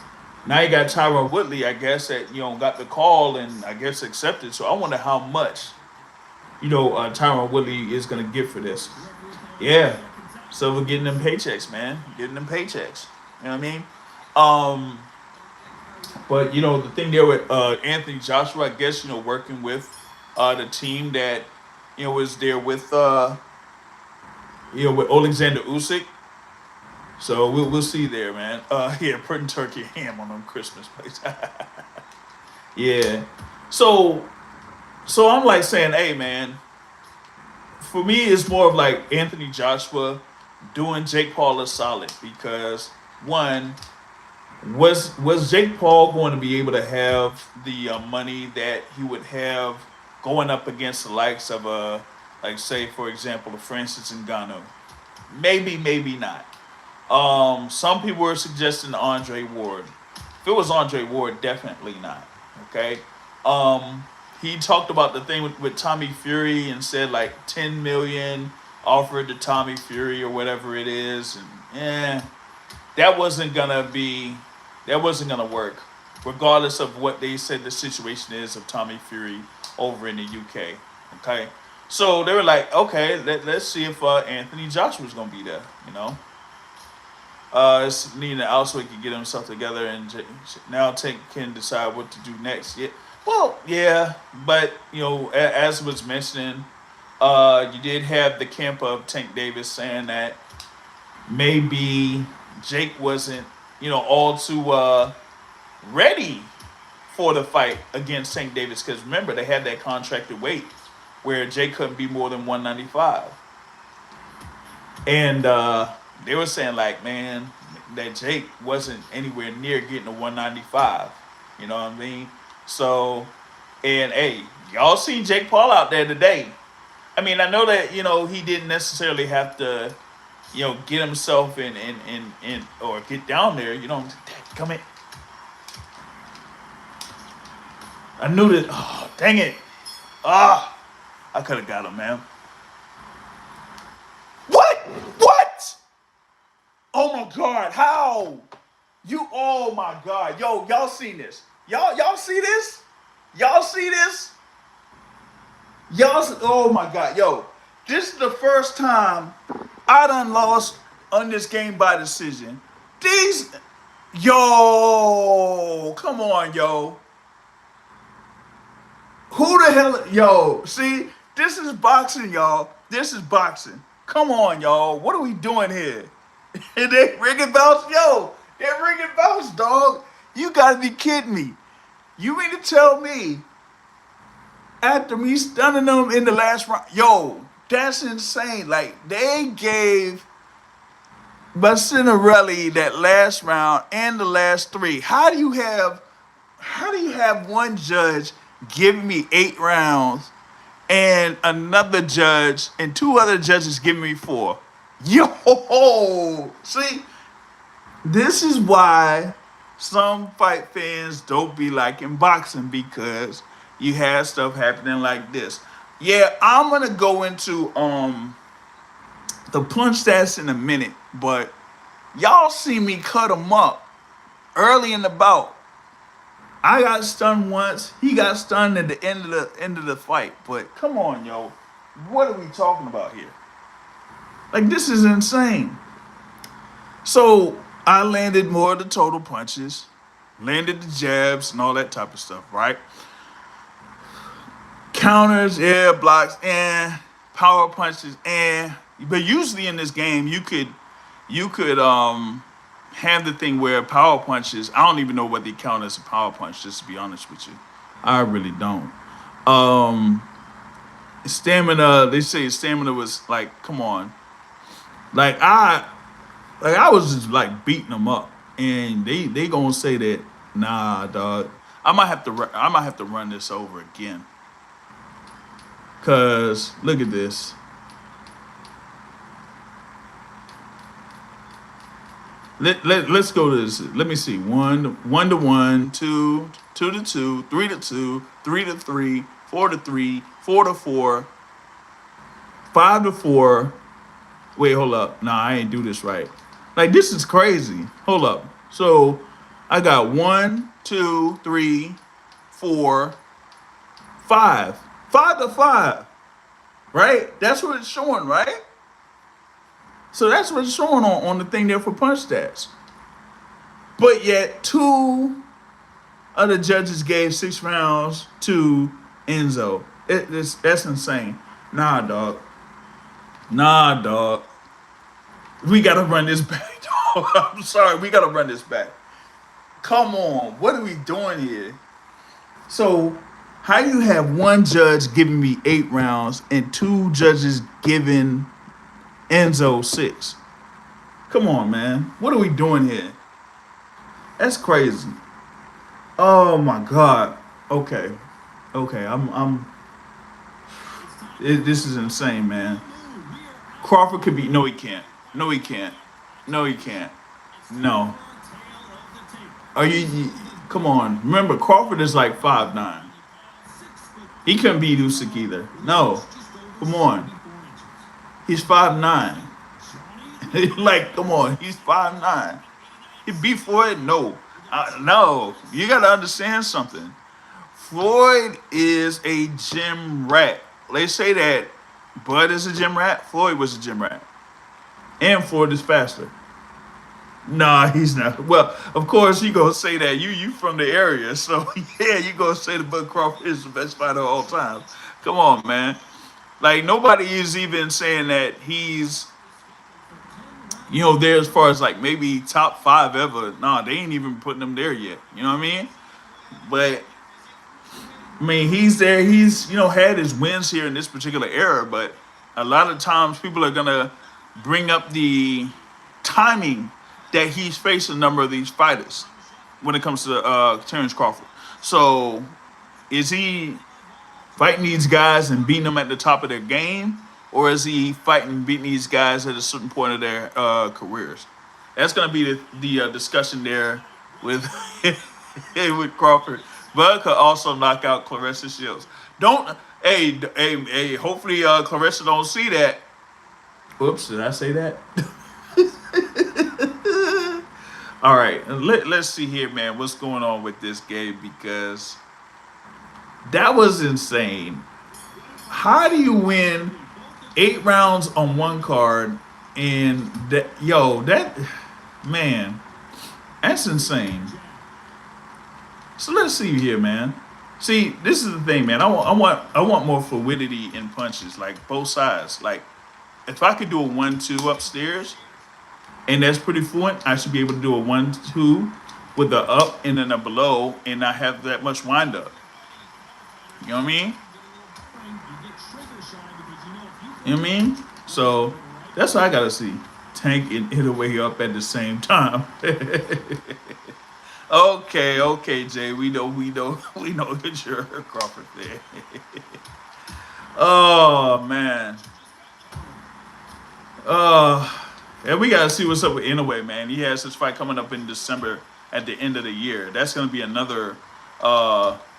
Now you got Tyron Woodley, I guess, that got the call and I guess accepted. So I wonder how much Tyron Woodley is gonna get for this. Yeah, Silva getting them paychecks, man, getting them paychecks. You know what I mean? But the thing there with Anthony Joshua, I guess working with the team that was there with with Alexander Usyk. So we'll see there, man. Yeah, putting turkey ham on them Christmas plates. Yeah. So I'm like saying, hey, man, for me, it's more of like Anthony Joshua doing Jake Paul a solid, because one, was Jake Paul going to be able to have the money that he would have going up against the likes of like say for example, Francis Ngannou? Maybe not. Some people were suggesting Andre Ward. If it was Andre Ward, definitely not. Okay. He talked about the thing with Tommy Fury and said like 10 million offered to Tommy Fury or whatever it is, and that wasn't gonna work, regardless of what they said the situation is of Tommy Fury over in the UK. Okay. So they were like, okay, let's see if Anthony Joshua's gonna be there, It's needing out so he can get himself together, and now Tank can decide what to do next. Yeah, well, yeah, but as was mentioning, you did have the camp of Tank Davis saying that maybe Jake wasn't, all too ready for the fight against Tank Davis, because remember they had that contracted weight where Jake couldn't be more than 195. And they were saying like, man, that Jake wasn't anywhere near getting to 195. You know what I mean? So, and hey, y'all seen Jake Paul out there today. I mean, I know that he didn't necessarily have to, get himself in or get down there. Come in. I knew that. Oh, dang it! I could have got him, man. What? Oh my God! How? Oh my God! Yo, y'all seen this? Y'all see this? Y'all see this? Oh my God! Yo, this is the first time I done lost on this game by decision. Come on, yo. Who the hell? Yo, see, this is boxing, y'all. This is boxing. Come on, y'all. What are we doing here? They ringing bells? Yo, they're ringing bells, dog. You gotta be kidding me. You mean to tell me after me stunning them in the last round? Yo, that's insane. Like, they gave Bacinarelli that last round and the last three. How do you have one judge giving me 8 rounds and another judge and 2 other judges giving me 4? Yo, see, this is why some fight fans don't be liking boxing, because you have stuff happening like this. Yeah, I'm gonna go into the punch stats in a minute, but y'all see me cut them up early in the bout. I got stunned once. He got stunned at the end of the fight. But come on, yo, what are we talking about here? Like, this is insane. So I landed more of the total punches, landed the jabs and all that type of stuff, right? Counters, yeah, blocks, and power punches, and but usually in this game you could have the thing where power punches, I don't even know what they count as a power punch, just to be honest with you. I really don't. Stamina, they say stamina was like, come on. Like I was just like beating them up, and they gonna say that, nah, dog. I might have to run this over again. Cause look at this. Let's go to this. Let me see. 1 to 1, 2 to 2, 3 to 2, 3 to 3, 4 to 3, 4 to 4, 5 to 4. Wait, hold up. Nah, I ain't do this right. Like, this is crazy. Hold up. So I got 1, 2, 3, 4, 5. 5 to 5. Right? That's what it's showing, right? So that's what's showing on the thing there for punch stats. But yet 2 of the judges gave 6 rounds to Enzo. That's insane. Nah, dog. We gotta run this back, dog. I'm sorry, we gotta run this back. Come on, what are we doing here? So, how you have one judge giving me 8 rounds and 2 judges giving Enzo 6? Come on, man. What are we doing here? That's crazy. Oh my God. Okay. This is insane, man. Crawford could be. No, he can't. No. Are you? Come on. Remember, Crawford is like 5'9". He couldn't beat Usyk either. No. Come on. He's 5'9". Like, come on. He's 5'9". He beat Floyd? No. No. You got to understand something. Floyd is a gym rat. They say that Bud is a gym rat. Floyd was a gym rat. And Floyd is faster. Nah, he's not. Well, of course you gonna say that. You from the area, so yeah, you gonna say the Bud Crawford is the best fighter of all time. Come on, man. Like nobody is even saying that he's there as far as like maybe top five ever. Nah, they ain't even putting him there yet. You know what I mean? But I mean, he's there. He's had his wins here in this particular era, but a lot of times people are gonna bring up the timing that he's faced a number of these fighters when it comes to Terrence Crawford. So, is he fighting these guys and beating them at the top of their game, or is he fighting and beating these guys at a certain point of their careers? That's gonna be the discussion there with with Crawford. Bud could also knock out Clarissa Shields. Don't hey. Hopefully, Clarissa don't see that. Oops, did I say that? All right, let's see here, man. What's going on with this game? Because that was insane. How do you win 8 rounds on one card and that man, that's insane. So let's see here, man. See, this is the thing, man. I want more fluidity in punches, like both sides. Like if I could do a 1-2 upstairs, and that's pretty fluent, I should be able to do a 1-2 with the up and then a below, and not have that much wind up. You know what I mean? You know what I mean? So that's what I gotta see. Tank and hit away up at the same time. Okay, Jay. We know that you're a Crawford fan. Oh man. And we gotta see what's up with Inoue, man. He has his fight coming up in December at the end of the year. That's gonna be another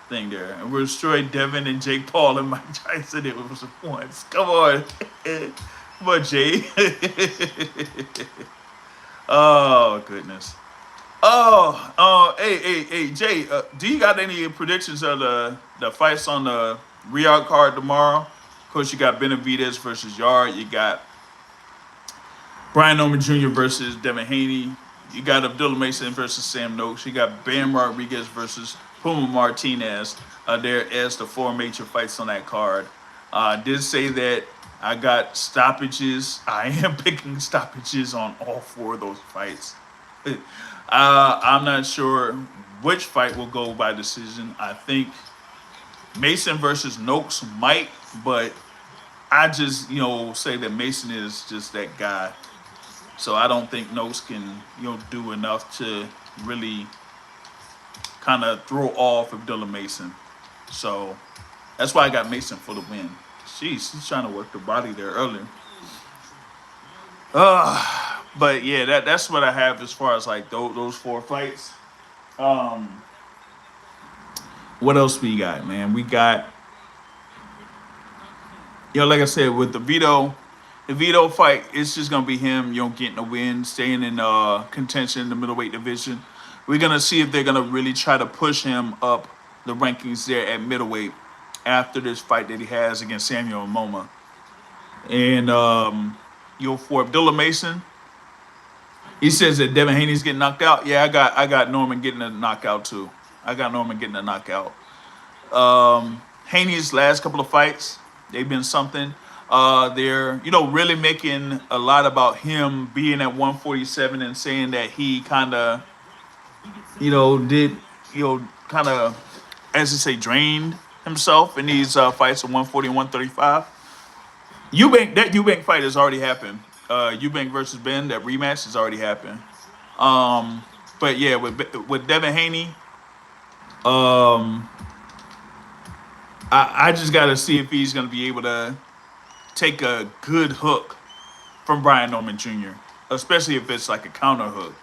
thing there. And we're destroying Devin and Jake Paul and Mike Tyson. It was once. Come on. Come on, Jay. Oh goodness. Hey, Jay. Do you got any predictions of the fights on the Riyadh card tomorrow? Of course, you got Benavidez versus Yard. You got Brian Norman Jr. versus Devin Haney. You got Abdullah Mason versus Sam Noakes. You got Bam Rodriguez versus Puma Martinez. There as the 4 major fights on that card. I did say that I got stoppages. I am picking stoppages on all 4 of those fights. I'm not sure which fight will go by decision. I think Mason versus Noakes might, but I just, say that Mason is just that guy. So I don't think Noakes can, do enough to really kind of throw off Abdullah Mason. So that's why I got Mason for the win. Jeez, he's trying to work the body there earlier. But yeah, that's what I have as far as like those 4 fights. What else we got, man? We got, like I said, with the Vito fight, it's just gonna be him, getting a win, staying in contention in the middleweight division. We're gonna see if they're gonna really try to push him up the rankings there at middleweight after this fight that he has against Samuel Moma. And for Abdullah Mason, he says that Devin Haney's getting knocked out. Yeah, I got Norman getting a knockout too. I got Norman getting a knockout. Haney's last couple of fights, they've been something. They're really making a lot about him being at 147 and saying that he kind of did kind of, as they say, drained himself in these fights of 140 and 135. Eubank fight has already happened. Eubank versus Ben, that rematch has already happened. But yeah, with Devin Haney, I just got to see if he's going to be able to take a good hook from Brian Norman Jr., especially if it's like a counter hook.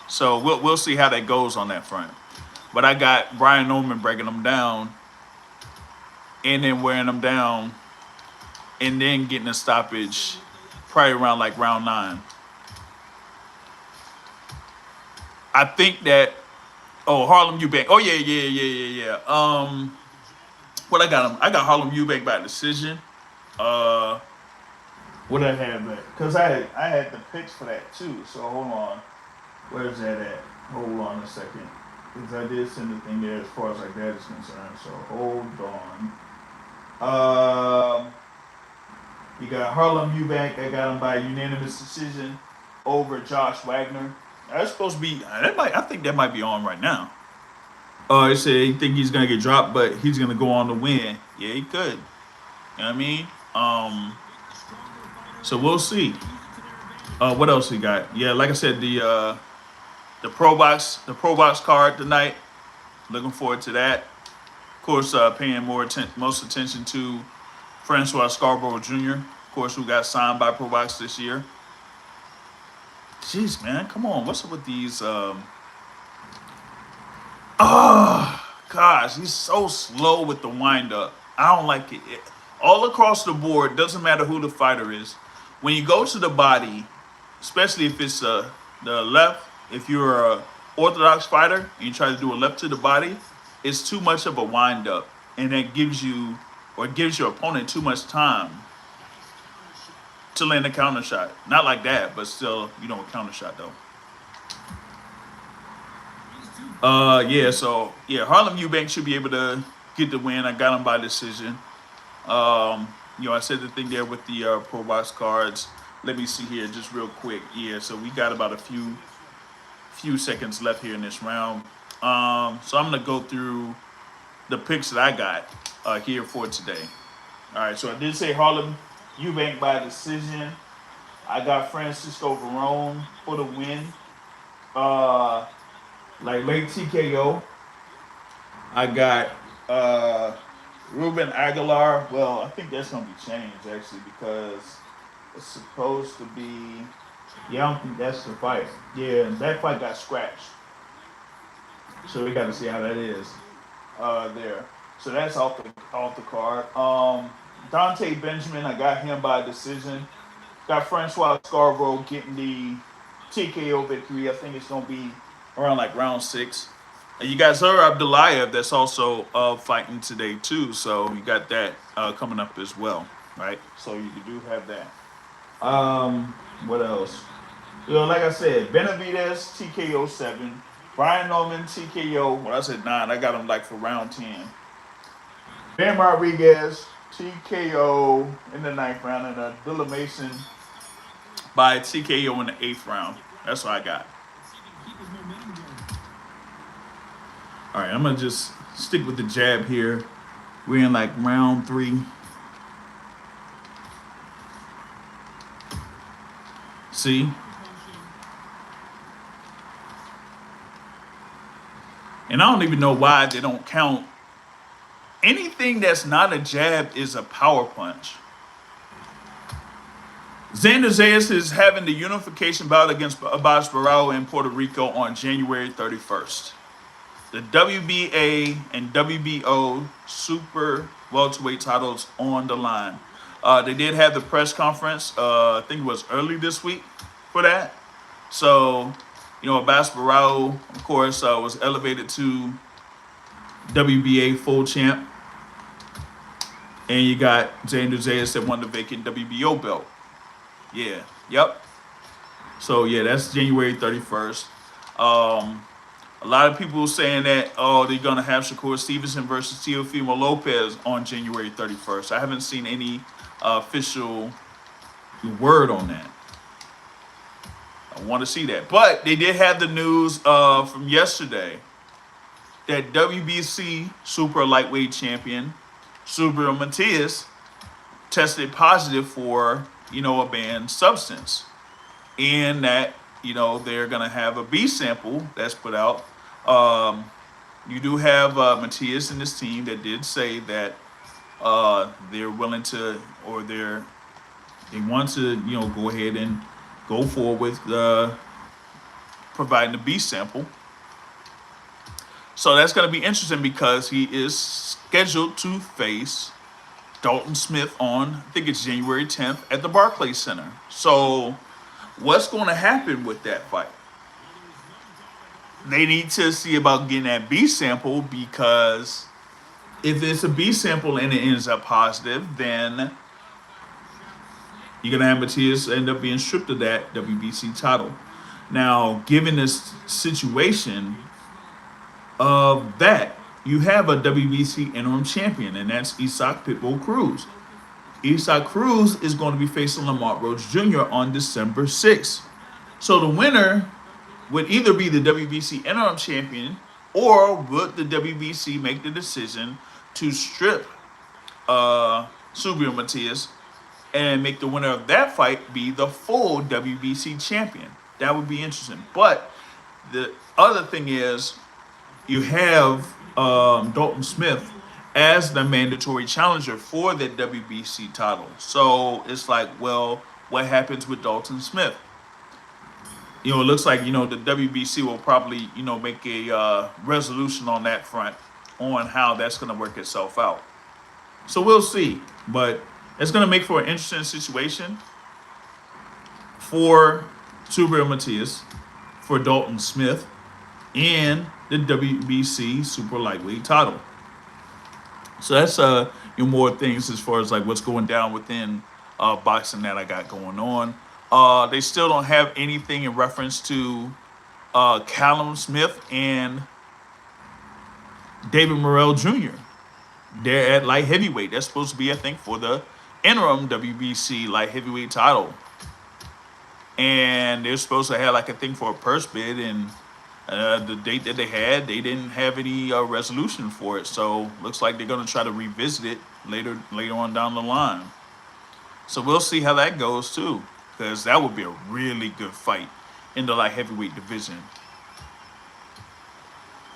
So we'll see how that goes on that front. But I got Brian Norman breaking him down and then wearing him down and then getting a stoppage probably around like round 9. I think that Harlem Eubank. Oh yeah. What I got him? I got Harlem Eubank by decision. What I have that? Because I had the picks for that too. So hold on. Where's that at? Hold on a second. Because I did send the thing there as far as like that is concerned. So hold on. You got Harlem Eubank. I got him by unanimous decision over Josh Wagner. That's supposed to be. I think that might be on right now. They said he think he's gonna get dropped, but he's gonna go on to win. Yeah, he could. You know what I mean? So we'll see. What else we got? Yeah, like I said, the ProBox card tonight. Looking forward to that. Of course, paying most attention to Francois Scarborough Jr. Of course, who got signed by ProBox this year. Jeez, man, come on. What's up with these? Oh, gosh, he's so slow with the windup. I don't like it. All across the board, doesn't matter who the fighter is. When you go to the body, especially if it's the left, if you're a orthodox fighter and you try to do a left to the body, it's too much of a windup, and that gives you or gives your opponent too much time to land a counter shot. Not like that, but still, a counter shot though. Harlem Eubank should be able to get the win. I got him by decision. I said the thing there with the Pro Box cards. Let me see here, just real quick. Yeah, so we got about a few seconds left here in this round. So I'm gonna go through the picks that I got here for today. All right, so I did say Harlem Eubank by decision. I got Francisco Varone for the win. Like late TKO. I got Ruben Aguilar. Well, I think that's gonna be changed actually because it's supposed to be. Yeah, I don't think that's the fight. Yeah, that fight got scratched. So we got to see how that is there. So that's off the card. Dante Benjamin, I got him by decision. Got Francois Scarborough getting the TKO victory. I think it's gonna be around like round 6. And you got Zara Abdulayev that's also fighting today too. So you got that coming up as well, right? So you do have that. What else? Like I said, Benavidez TKO 7, Brian Norman TKO. Well, I said 9. I got him like for round 10. Ben Rodriguez TKO in the 9th round, and Dilla Mason by TKO in the 8th round. That's what I got. All right, I'm gonna just stick with the jab here. We're in like round 3. See? And I don't even know why they don't count. Anything that's not a jab is a power punch. Xander Zayas is having the unification bout against Abbas Barao in Puerto Rico on January 31st. The WBA and WBO super welterweight titles on the line. They did have the press conference, I think it was early this week for that. So, Abbas Barao, of course, was elevated to WBA full champ. And you got Xander Zayas that won the vacant WBO belt. Yeah, yep. So, yeah, that's January 31st. A lot of people saying that, they're going to have Shakur Stevenson versus Teofimo Lopez on January 31st. I haven't seen any official word on that. I want to see that. But they did have the news from yesterday that WBC super lightweight champion Subriel Matias tested positive for, a banned substance. And that, they're going to have a B sample that's put out. You do have Matias and his team that did say that they're willing to, or they want to, go ahead and go forward with providing the B sample. So that's going to be interesting because he is scheduled to face Dalton Smith on, I think it's January 10th at the Barclays Center. So what's going to happen with that fight? They need to see about getting that B sample, because if it's a B sample and it ends up positive, then, you're going to have Matias end up being stripped of that WBC title. Now, given this situation of that, you have a WBC interim champion, and that's Isaac Pitbull Cruz. Isaac Cruz is going to be facing Lamont Rhodes Jr. on December 6th. So the winner would either be the WBC interim champion, or would the WBC make the decision to strip Subriel Matias and make the winner of that fight be the full WBC champion? That would be interesting. But the other thing is, you have Dalton Smith as the mandatory challenger for the WBC title. So it's like, well, what happens with Dalton Smith? It looks like, the WBC will probably, make a resolution on that front on how that's going to work itself out. So we'll see. But it's going to make for an interesting situation for Subriel Matias, for Dalton Smith, and the WBC super lightweight title. So that's more things as far as like what's going down within boxing that I got going on. They still don't have anything in reference to Callum Smith and David Morrell Jr. They're at light heavyweight. That's supposed to be, I think, for the interim WBC light heavyweight title. And they're supposed to have like a thing for a purse bid, and the date that they had, they didn't have any resolution for it. So looks like they're going to try to revisit it later on down the line. So we'll see how that goes too, because that would be a really good fight in the light heavyweight division.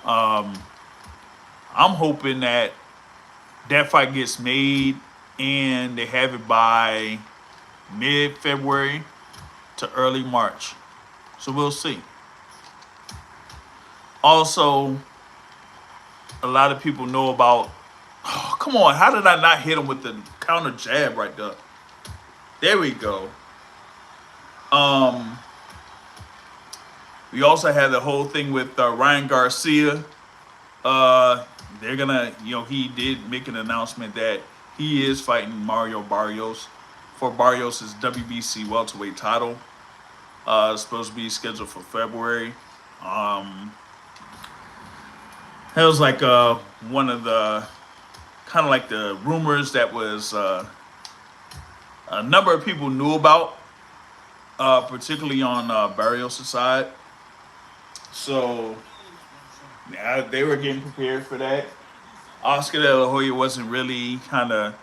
I'm hoping that fight gets made and they have it by mid-February to early March. So we'll see. Also, a lot of people know about... Oh, come on. How did I not hit him with the counter jab right there? There we go. We also had the whole thing with Ryan Garcia. They're going to... he did make an announcement that he is fighting Mario Barrios for Barrios' WBC welterweight title. It's supposed to be scheduled for February. That was like one of the kind of like the rumors that was a number of people knew about, particularly on Barrios' side. So yeah, they were getting prepared for that. Oscar De La Hoya wasn't really kind of,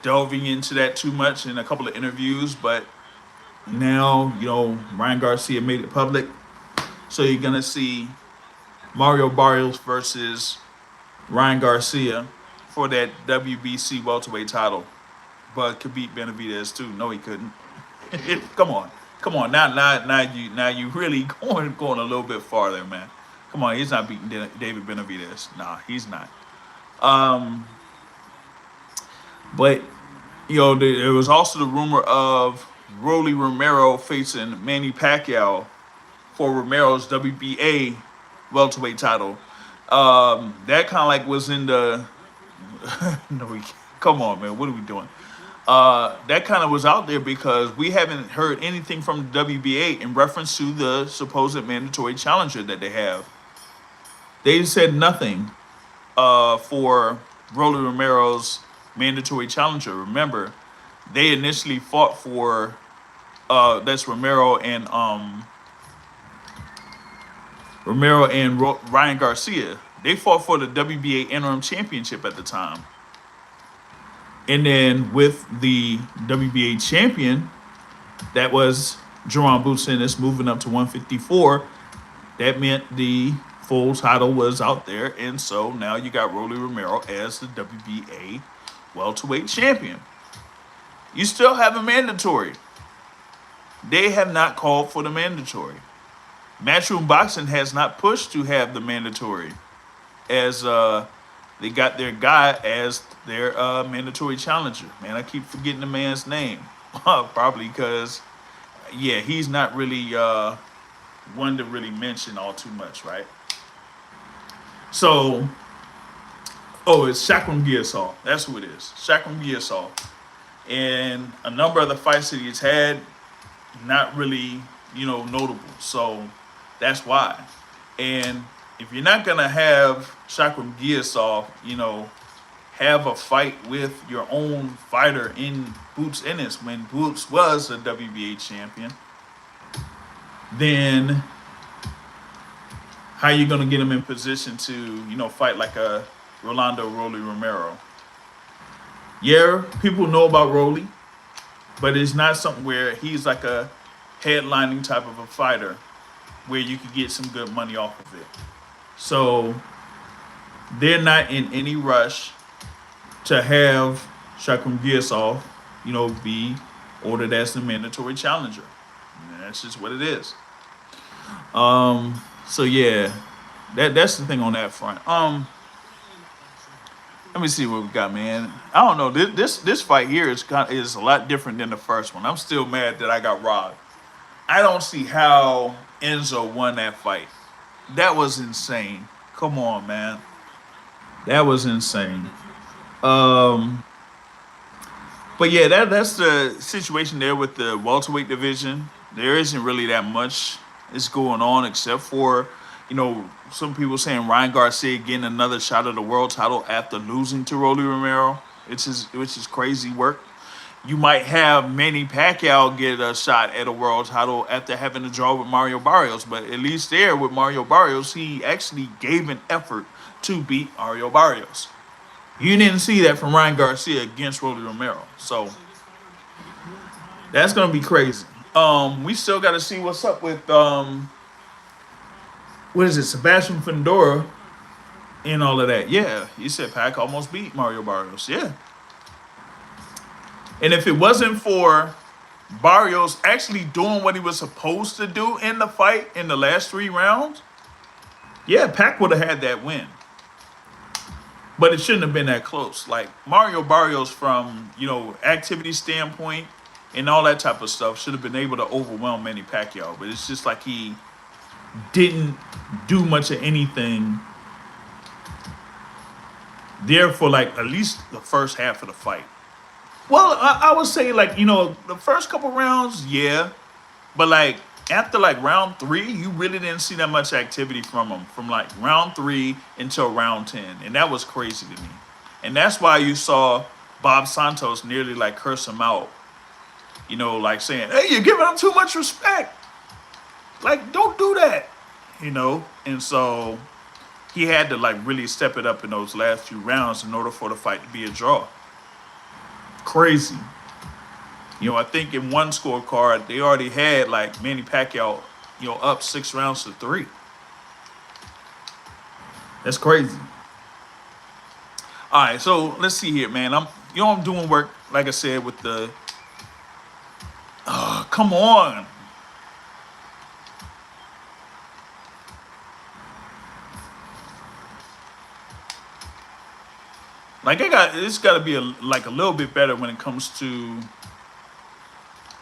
delving into that too much in a couple of interviews, but now, Ryan Garcia made it public. So you're going to see Mario Barrios versus Ryan Garcia for that WBC welterweight title. But could beat Benavidez too. No, he couldn't. Come on. Now you really going a little bit farther, man. Come on, he's not beating David Benavidez. Nah, he's not. But there was also the rumor of Rolly Romero facing Manny Pacquiao for Romero's WBA welterweight title. That kind of like was in the... come on, man. What are we doing? That kind of was out there because we haven't heard anything from the WBA in reference to the supposed mandatory challenger that they have. They said nothing for Rolly Romero's mandatory challenger. Remember, they initially fought for that's Romero and Ryan Garcia. They fought for the WBA interim championship at the time. And then with the WBA champion, that was Jerome Businis moving up to 154. That meant the full title was out there. And so now you got Rolly Romero as the WBA welterweight champion. You still have a mandatory. They have not called for the mandatory. Matchroom Boxing has not pushed to have the mandatory, as they got their guy as their mandatory challenger. Man, I keep forgetting the man's name. Probably because, yeah, he's not really one to really mention all too much, right? So, it's Shakram Giasol. That's who it is. Shakram Giasol. and a number of the fights that he's had, not really, notable. So that's why. And if you're not gonna have Shakram Giasov, have a fight with your own fighter in Boots Ennis when Boots was a WBA champion, then how you gonna get him in position to, fight like a Rolando Rolly Romero? Yeah, people know about Rolly, but it's not something where he's like a headlining type of a fighter where you could get some good money off of it. So they're not in any rush to have Shakram Giasov, be ordered as the mandatory challenger. And that's just what it is. So yeah, that's the thing on that front. Let me see what we got, man. I don't know. This fight here is a lot different than the first one. I'm still mad that I got robbed. I don't see how Enzo won that fight. That was insane. Come on, man. That was insane. But yeah, that's the situation there with the welterweight division. There isn't really that much is going on except for, some people saying Ryan Garcia getting another shot at the world title after losing to Rolly Romero, which is crazy work. You might have Manny Pacquiao get a shot at a world title after having a draw with Mario Barrios, but at least there with Mario Barrios, he actually gave an effort to beat Mario Barrios. You didn't see that from Ryan Garcia against Rolly Romero, so that's gonna be crazy. We still got to see what's up with what is it, Sebastian Fundora and all of that. Yeah, you said Pac almost beat Mario Barrios. Yeah. And if it wasn't for Barrios actually doing what he was supposed to do in the fight in the last 3 rounds, yeah, Pac would have had that win. But it shouldn't have been that close. Like Mario Barrios from, activity standpoint and all that type of stuff should have been able to overwhelm Manny Pacquiao. But it's just like he didn't do much of anything there for like at least the first half of the fight. Well, I would say like, the first couple rounds, yeah. But like after like round 3, you really didn't see that much activity from him from like round 3 until round 10. And that was crazy to me. And that's why you saw Bob Santos nearly like curse him out. Like saying, hey, you're giving him too much respect. Like, don't do that. And so he had to like really step it up in those last few rounds in order for the fight to be a draw. Crazy. I think in one scorecard, they already had like Manny Pacquiao, up 6 rounds to 3. That's crazy. All right, so let's see here, man. I'm doing work, like I said, with the, come on. Like it's got to be a little bit better when it comes to,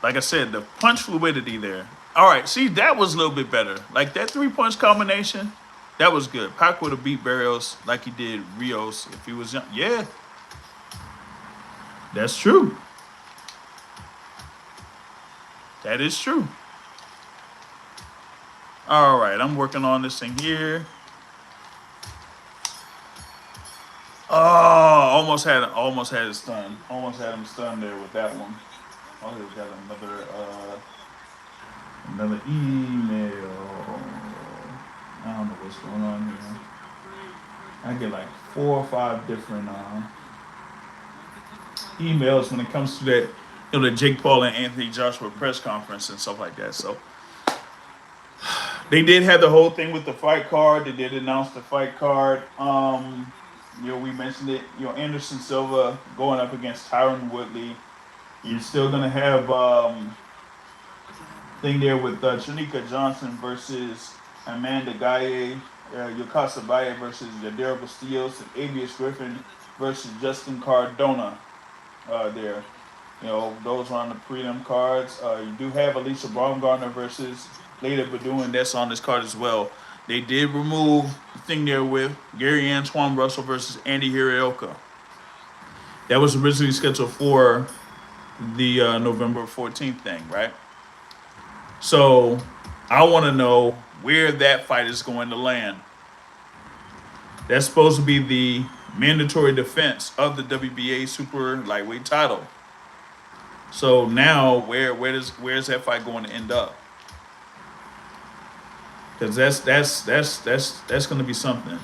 like I said, the punch fluidity there. All right, see, that was a little bit better. Like that 3-punch combination, that was good. Pac would have beat Barrios like he did Rios if he was young. Yeah, that's true. That is true. All right, I'm working on this thing here. Oh, almost had it stunned. Almost had him stunned there with that one. Oh, he's got another email. I don't know what's going on here. I get like 4 or 5 different emails when it comes to that, the Jake Paul and Anthony Joshua press conference and stuff like that. So they did have the whole thing with the fight card. They did announce the fight card. We mentioned it. Anderson Silva going up against Tyron Woodley. You're still gonna have thing there with Janika Johnson versus Amanda Gaye, Yokasa Baye versus Yadira Bastillos, and Avius Griffin versus Justin Cardona. There, those are on the prelim cards. You do have Alicia Baumgartner versus Leda Badouin. That's on this card as well. They did remove the thing there with Gary Antoine Russell versus Andy Hirioka. That was originally scheduled for the November 14th thing, right? So I want to know where that fight is going to land. That's supposed to be the mandatory defense of the WBA super lightweight title. So now, where's that fight going to end up? Because that's going to be something.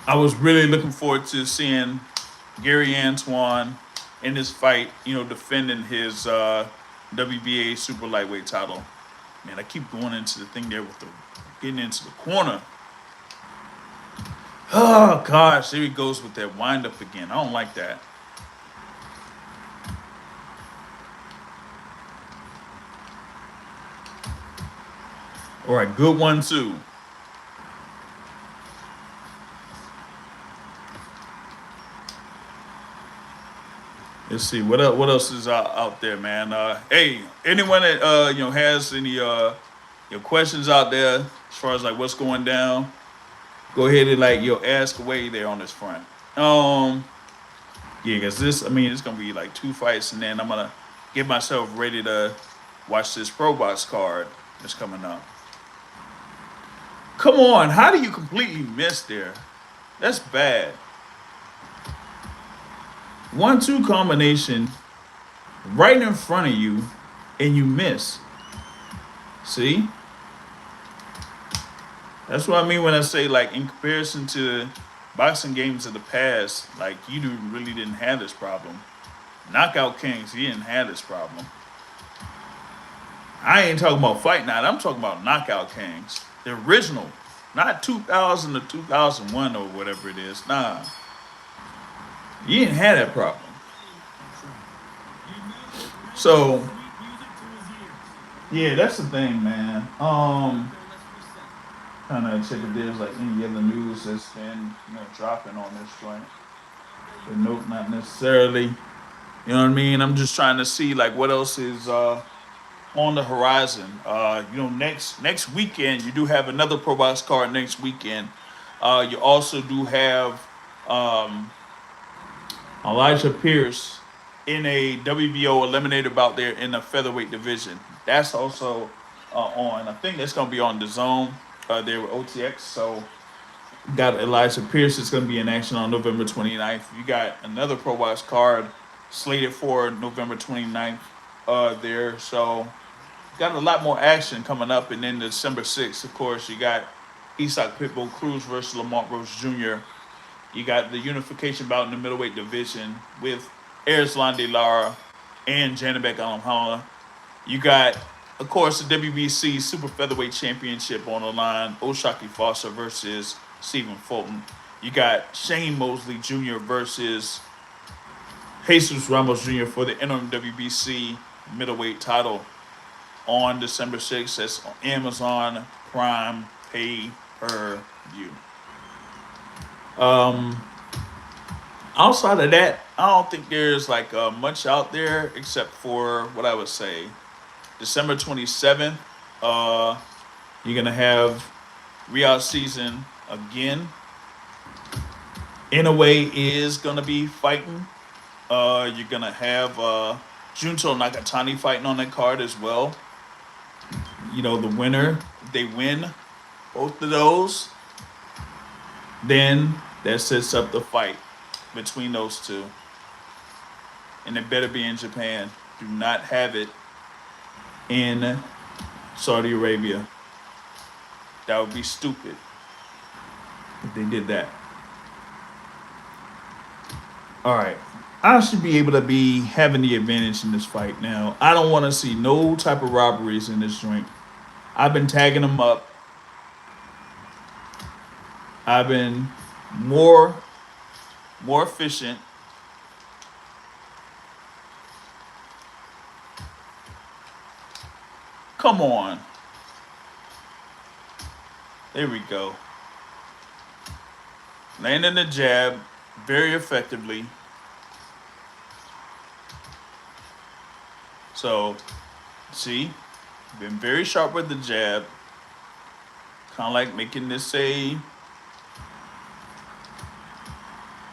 I was really looking forward to seeing Gary Antoine in this fight, defending his WBA super lightweight title. Man, I keep going into the thing there with the getting into the corner. Oh gosh, there he goes with that wind up again. I don't like that. All right, good one too. Let's see what else. What else is out there, man? Hey, anyone that has any questions out there as far as like what's going down, go ahead and like ask away there on this front. Yeah, cause this, I mean, it's gonna be like two fights, and then I'm gonna get myself ready to watch this ProBox card that's coming up. Come on, how do you completely miss there? That's bad. 1-2 combination right in front of you, and you miss. See? That's what I mean when I say, like, in comparison to boxing games of the past, like, really didn't have this problem. Knockout Kings, he didn't have this problem. I ain't talking about Fight Night. I'm talking about Knockout Kings. The original. Not 2000 to 2001 or whatever it is. Nah. You didn't have that problem. So, yeah, that's the thing, man. Kind of check if there's like any other news that's been dropping on this joint. But nope, not necessarily. You know what I mean? I'm just trying to see like what else is on the horizon. Next weekend you do have another Pro Box card next weekend. You also do have Elijah Pierce in a WBO eliminator bout there in the featherweight division. That's also on. I think that's going to be on the zone there with OTX. So got Elijah Pierce is going to be in action on November 29th. You got another Pro Box card slated for November 29th there. So got a lot more action coming up. And then December 6th, of course, you got Isak Pitbull Cruz versus Lamont Rose Jr. You got the unification bout in the middleweight division with Arslan De Lara and Janibek Alamhala. You got, of course, the WBC Super Featherweight Championship on the line. Oshaki Foster versus Stephen Fulton. You got Shane Mosley Jr. versus Jesus Ramos Jr. for the interim WBC middleweight title on December 6th. That's on Amazon Prime pay-per-view. Outside of that, I don't think there's like much out there except for what I would say. December 27th, you're gonna have Riyadh season again. Inoue is gonna be fighting. You're gonna have Junto Nakatani fighting on that card as well. The winner, if they win both of those, then that sets up the fight between those two. And it better be in Japan. Do not have it in Saudi Arabia. That would be stupid if they did that. All right. I should be able to be having the advantage in this fight now. I don't want to see no type of robberies in this joint. I've been tagging them up. I've been more efficient. Come on. There we go. Landing the jab very effectively. So, see, been very sharp with the jab. Kind of like making this a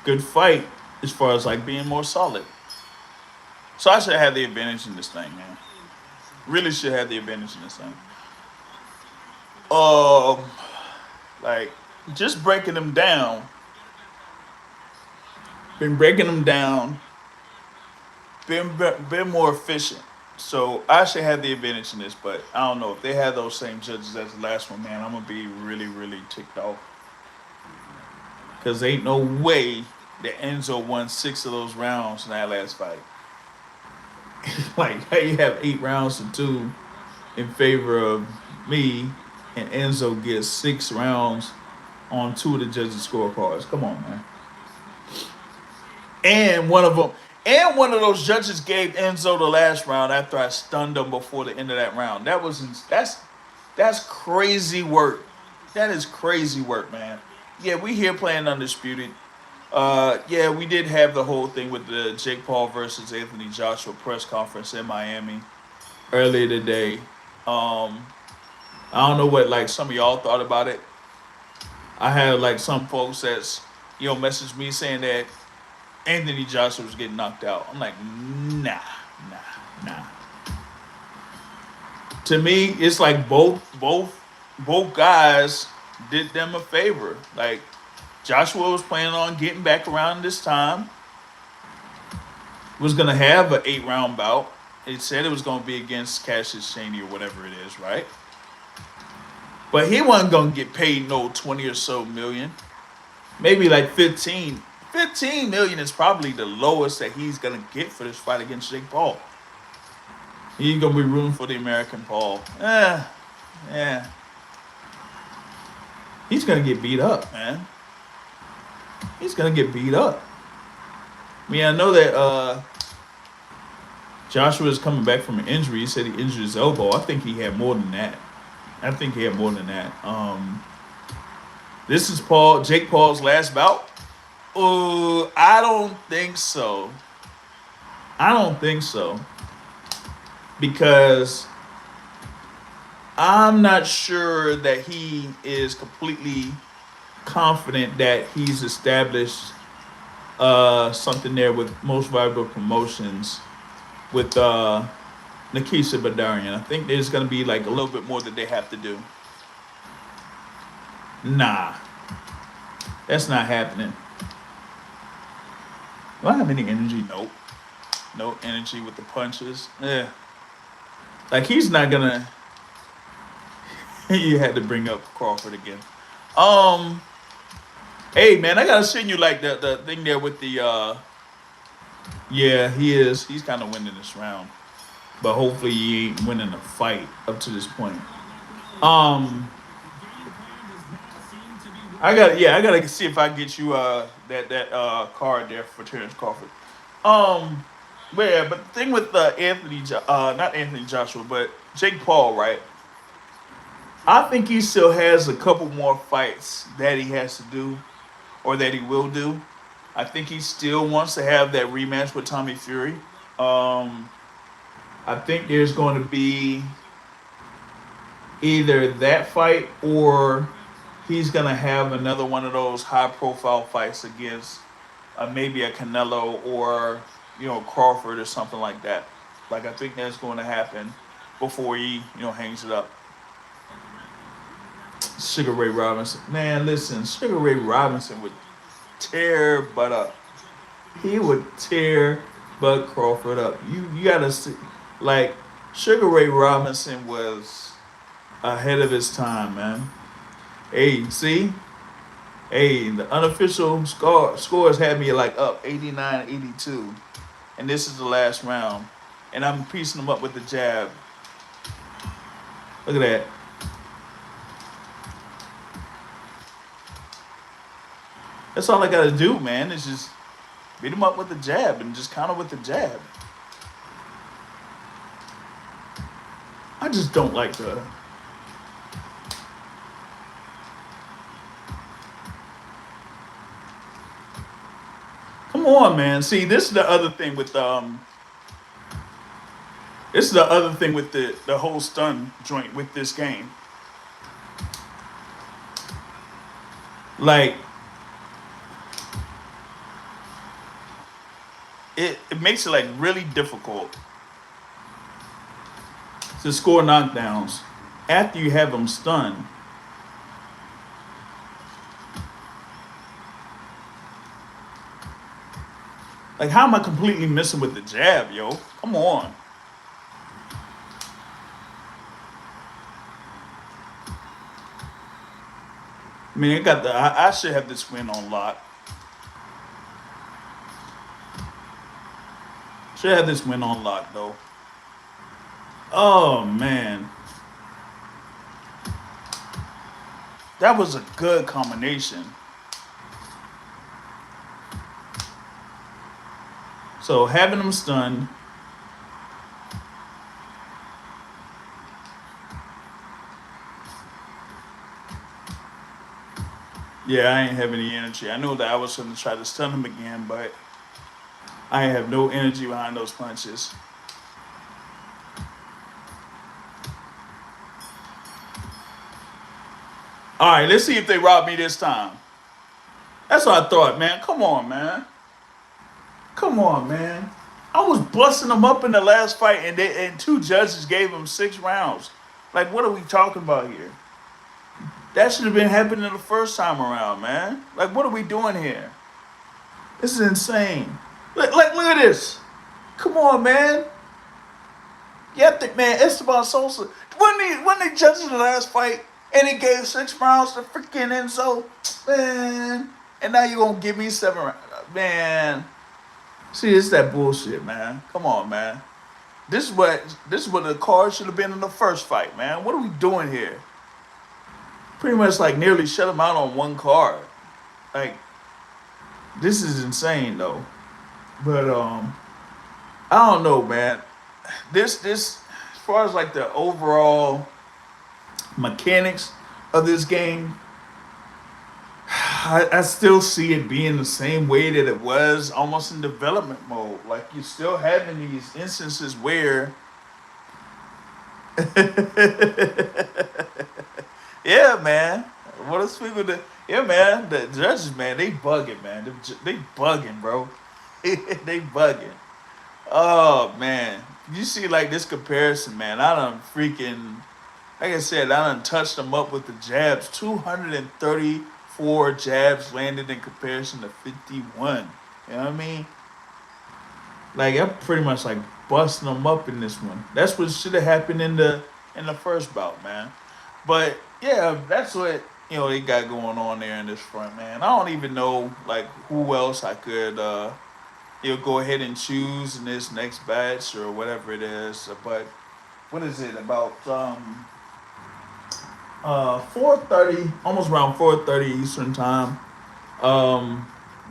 good fight. as far as like being more solid. So I should have the advantage in this thing, man. Really should have the advantage in this thing. Um, like just breaking them down. Been breaking them down. Been more efficient. So I should have the advantage in this, but I don't know if they had those same judges as the last one, man. I'm gonna be really, really ticked off because ain't no way that Enzo won 6 of those rounds in that last fight. Like how you have 8 rounds to 2 in favor of me, and Enzo gets 6 rounds on 2 of the judges' scorecards. Come on, man. And one of them, and one of those judges gave Enzo the last round after I stunned him before the end of that round. That's crazy work. That is crazy work, man. Yeah, we here playing Undisputed. Yeah, we did have the whole thing with the Jake Paul versus Anthony Joshua press conference in Miami earlier today. I don't know what like some of y'all thought about it. I had like some folks that's messaged me saying that Anthony Joshua was getting knocked out. I'm like, nah. To me, it's like both guys did them a favor. Like Joshua was planning on getting back around this time. Was gonna have an 8 round bout. It said it was gonna be against Cassius Chaney or whatever it is, right? But he wasn't gonna get paid no 20 or so million. Maybe like 15. 15 million is probably the lowest that he's gonna get for this fight against Jake Paul. He's gonna be rooting for the American Paul. Yeah. He's gonna get beat up, man. He's gonna get beat up. I mean, I know that Joshua is coming back from an injury. He said he injured his elbow. I think he had more than that. This is Jake Paul's last bout. I don't think so. Because I'm not sure that he is completely confident that he's established something there with Most Valuable Promotions with Nikisha Badarian. I think there's going to be like a little bit more that they have to do. Nah, that's not happening. Do I have any energy? Nope. No energy with the punches. Yeah. Like he's not gonna. You had to bring up Crawford again. Hey man, I gotta send you like the thing there with the. Yeah, he is. He's kind of winning this round, but hopefully he ain't winning the fight up to this point. I gotta see if I can get you that card there for Terrence Crawford. But the thing with not Anthony Joshua, but Jake Paul, right? I think he still has a couple more fights that he has to do, or that he will do. I think he still wants to have that rematch with Tommy Fury. I think there's going to be either that fight or he's going to have another one of those high-profile fights against maybe a Canelo or, Crawford or something like that. Like, I think that's going to happen before he, hangs it up. Sugar Ray Robinson. Man, listen, Sugar Ray Robinson would tear Bud up. He would tear Bud Crawford up. You got to see, like, Sugar Ray Robinson was ahead of his time, man. Hey, see? Hey, the unofficial scores had me like up 89-82. And this is the last round. And I'm piecing them up with the jab. Look at that. That's all I got to do, man. Is just beat him up with the jab and just counter with the jab. I just don't like the... Come on, man. See, this is the other thing with the whole stun joint with this game. Like, it makes it like really difficult to score knockdowns after you have them stunned. Like, how am I completely missing with the jab, yo? Come on. I mean, I should have this win on lock. Should have this win on lock, though. Oh, man. That was a good combination. So, having him stunned. Yeah, I ain't have any energy. I knew that I was going to try to stun him again, but I have no energy behind those punches. All right, let's see if they rob me this time. That's what I thought, man. Come on, man. Come on, man. I was busting them up in the last fight, and two judges gave them 6 rounds. Like, what are we talking about here? That should have been happening the first time around, man. Like, what are we doing here? This is insane. Look at this. Come on, man. Yep, man. Esteban Sosa. When they judged the last fight, and he gave 6 rounds to freaking Enzo, man. And now you're gonna give me 7 rounds, man. See, it's that bullshit, man. Come on, man. This is what the card should have been in the first fight, man. What are we doing here? Pretty much like nearly shut him out on one card. Like, this is insane though. But I don't know, man. This as far as like the overall mechanics of this game, I still see it being the same way that it was almost in development mode. Like, you're still having these instances where yeah, man. What else we would? Yeah, man. The judges, man, they bugging, man. They bugging, bro. They bugging. Oh man, you see like this comparison, man. I done freaking, like I said, I done touched them up with the jabs. 234 jabs landed in comparison to 51. You know what I mean? Like, I'm pretty much like busting them up in this one. That's what should have happened in the first bout, man. But yeah, that's what they got going on there in this front, man. I don't even know like who else I could go ahead and choose in this next batch or whatever it is. But what is it about 4:30, almost around 4:30 Eastern time.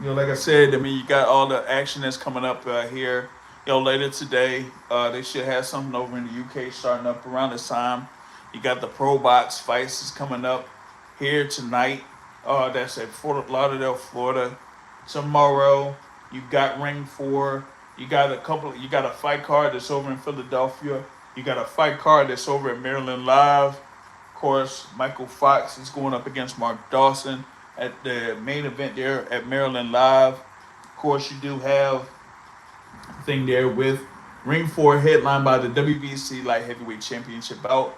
Like I said, I mean, you got all the action that's coming up here. Later today, they should have something over in the UK starting up around this time. You got the ProBox fights is coming up here tonight. That's at Fort Lauderdale, Florida. Tomorrow, you got Ring 4. You got a fight card that's over in Philadelphia. You got a fight card that's over at Maryland Live. Of course, Michael Fox is going up against Mark Dawson at the main event there at Maryland Live. Of course, you do have a thing there with Ring 4 headlined by the WBC Light Heavyweight Championship bout.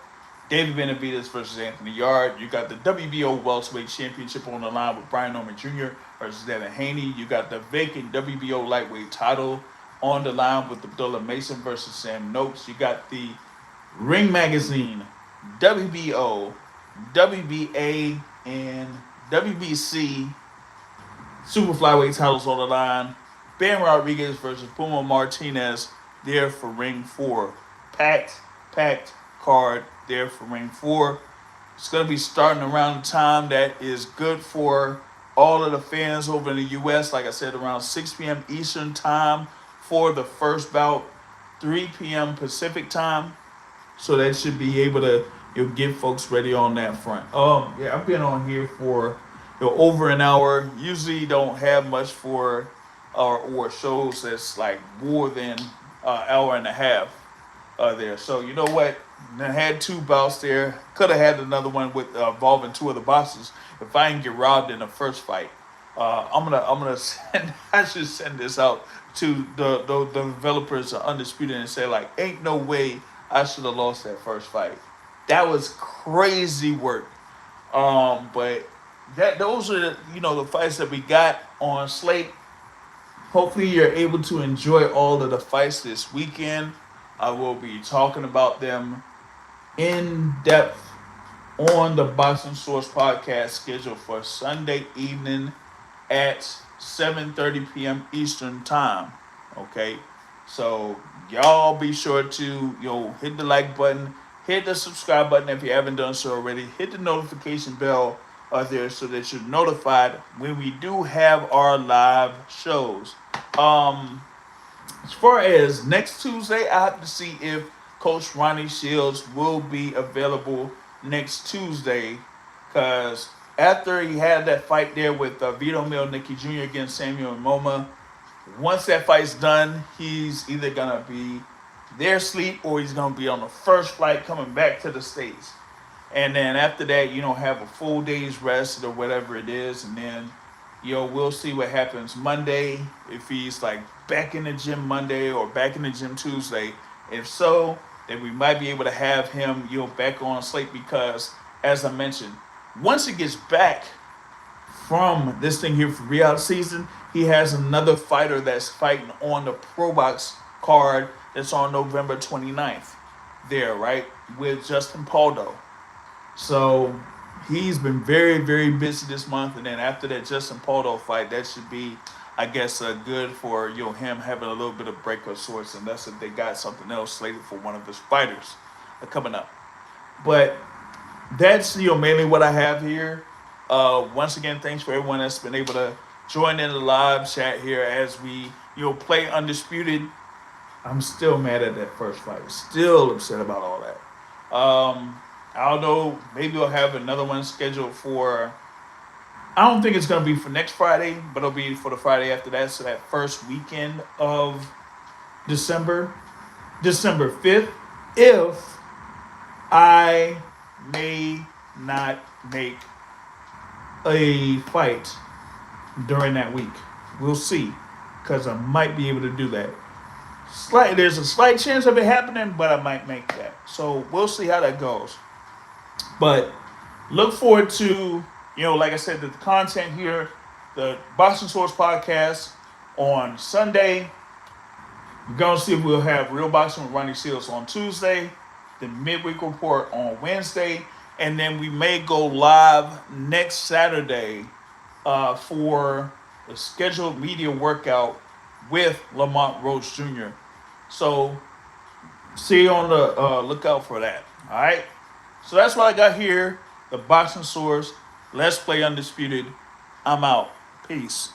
David Benavidez versus Anthony Yard. You got the WBO Welterweight Championship on the line with Brian Norman Jr. versus Devin Haney. You got the vacant WBO Lightweight title on the line with Abdullah Mason versus Sam Noakes. You got the Ring Magazine, WBO, WBA, and WBC Super Flyweight titles on the line. Ben Rodriguez versus Puma Martinez there for Ring 4. Packed card there for Ring 4. It's going to be starting around the time that is good for all of the fans over in the U.S. Like I said, around 6 p.m. Eastern time for the first bout, 3 p.m. Pacific time. So that should be able to get folks ready on that front. Yeah, I've been on here for over an hour. Usually don't have much for or shows that's like more than an hour and a half there. So you know what? I had 2 bouts there. Could have had another one with involving 2 of the bosses if I didn't get robbed in the first fight. I should send this out to the developers of Undisputed and say like, ain't no way I should have lost that first fight. That was crazy work. But those are the fights that we got on slate. Hopefully you're able to enjoy all of the fights this weekend. I will be talking about them in depth on the Boxing Source podcast scheduled for Sunday evening at 7:30 p.m. Eastern time. Okay, so y'all be sure to hit the like button, hit the subscribe button if you haven't done so already. Hit the notification bell there so that you're notified when we do have our live shows. As far as next Tuesday, I have to see if Coach Ronnie Shields will be available next Tuesday, because after he had that fight there with Vito Milnicki Jr. against Samuel Moma, once that fight's done, he's either going to be there asleep or he's going to be on the first flight coming back to the States. And then after that, have a full day's rest or whatever it is. And then, we'll see what happens Monday, if he's like back in the gym Monday or back in the gym Tuesday. If so, then we might be able to have him, back on slate, because as I mentioned, once he gets back from this thing here for Riyadh season, he has another fighter that's fighting on the ProBox card that's on November 29th there, right, with Justin Paldo. So he's been very, very busy this month. And then after that Justin Paldo fight, that should be, I guess, good for him having a little bit of break of sorts. And that's if they got something else slated for one of his fighters coming up. But that's mainly what I have here. Once again, thanks for everyone that's been able to join in the live chat here as we play Undisputed. I'm still mad at that first fight. Still upset about all that. I don't know. Maybe we'll have another one scheduled for. I don't think it's going to be for next Friday, but it'll be for the Friday after that. So that first weekend of December 5th, if I may not make a fight during that week. We'll see, because I might be able to do that. There's a slight chance of it happening, but I might make that. So we'll see how that goes. But look forward to, like I said, the content here, the Boxing Source podcast on Sunday. We're going to see if we'll have Real Boxing with Ronnie Shields on Tuesday, the midweek report on Wednesday, and then we may go live next Saturday for the scheduled media workout with Lamont Roach Jr. So see you on the lookout for that. All right. So that's what I got here. The Boxing Source. Let's play Undisputed. I'm out. Peace.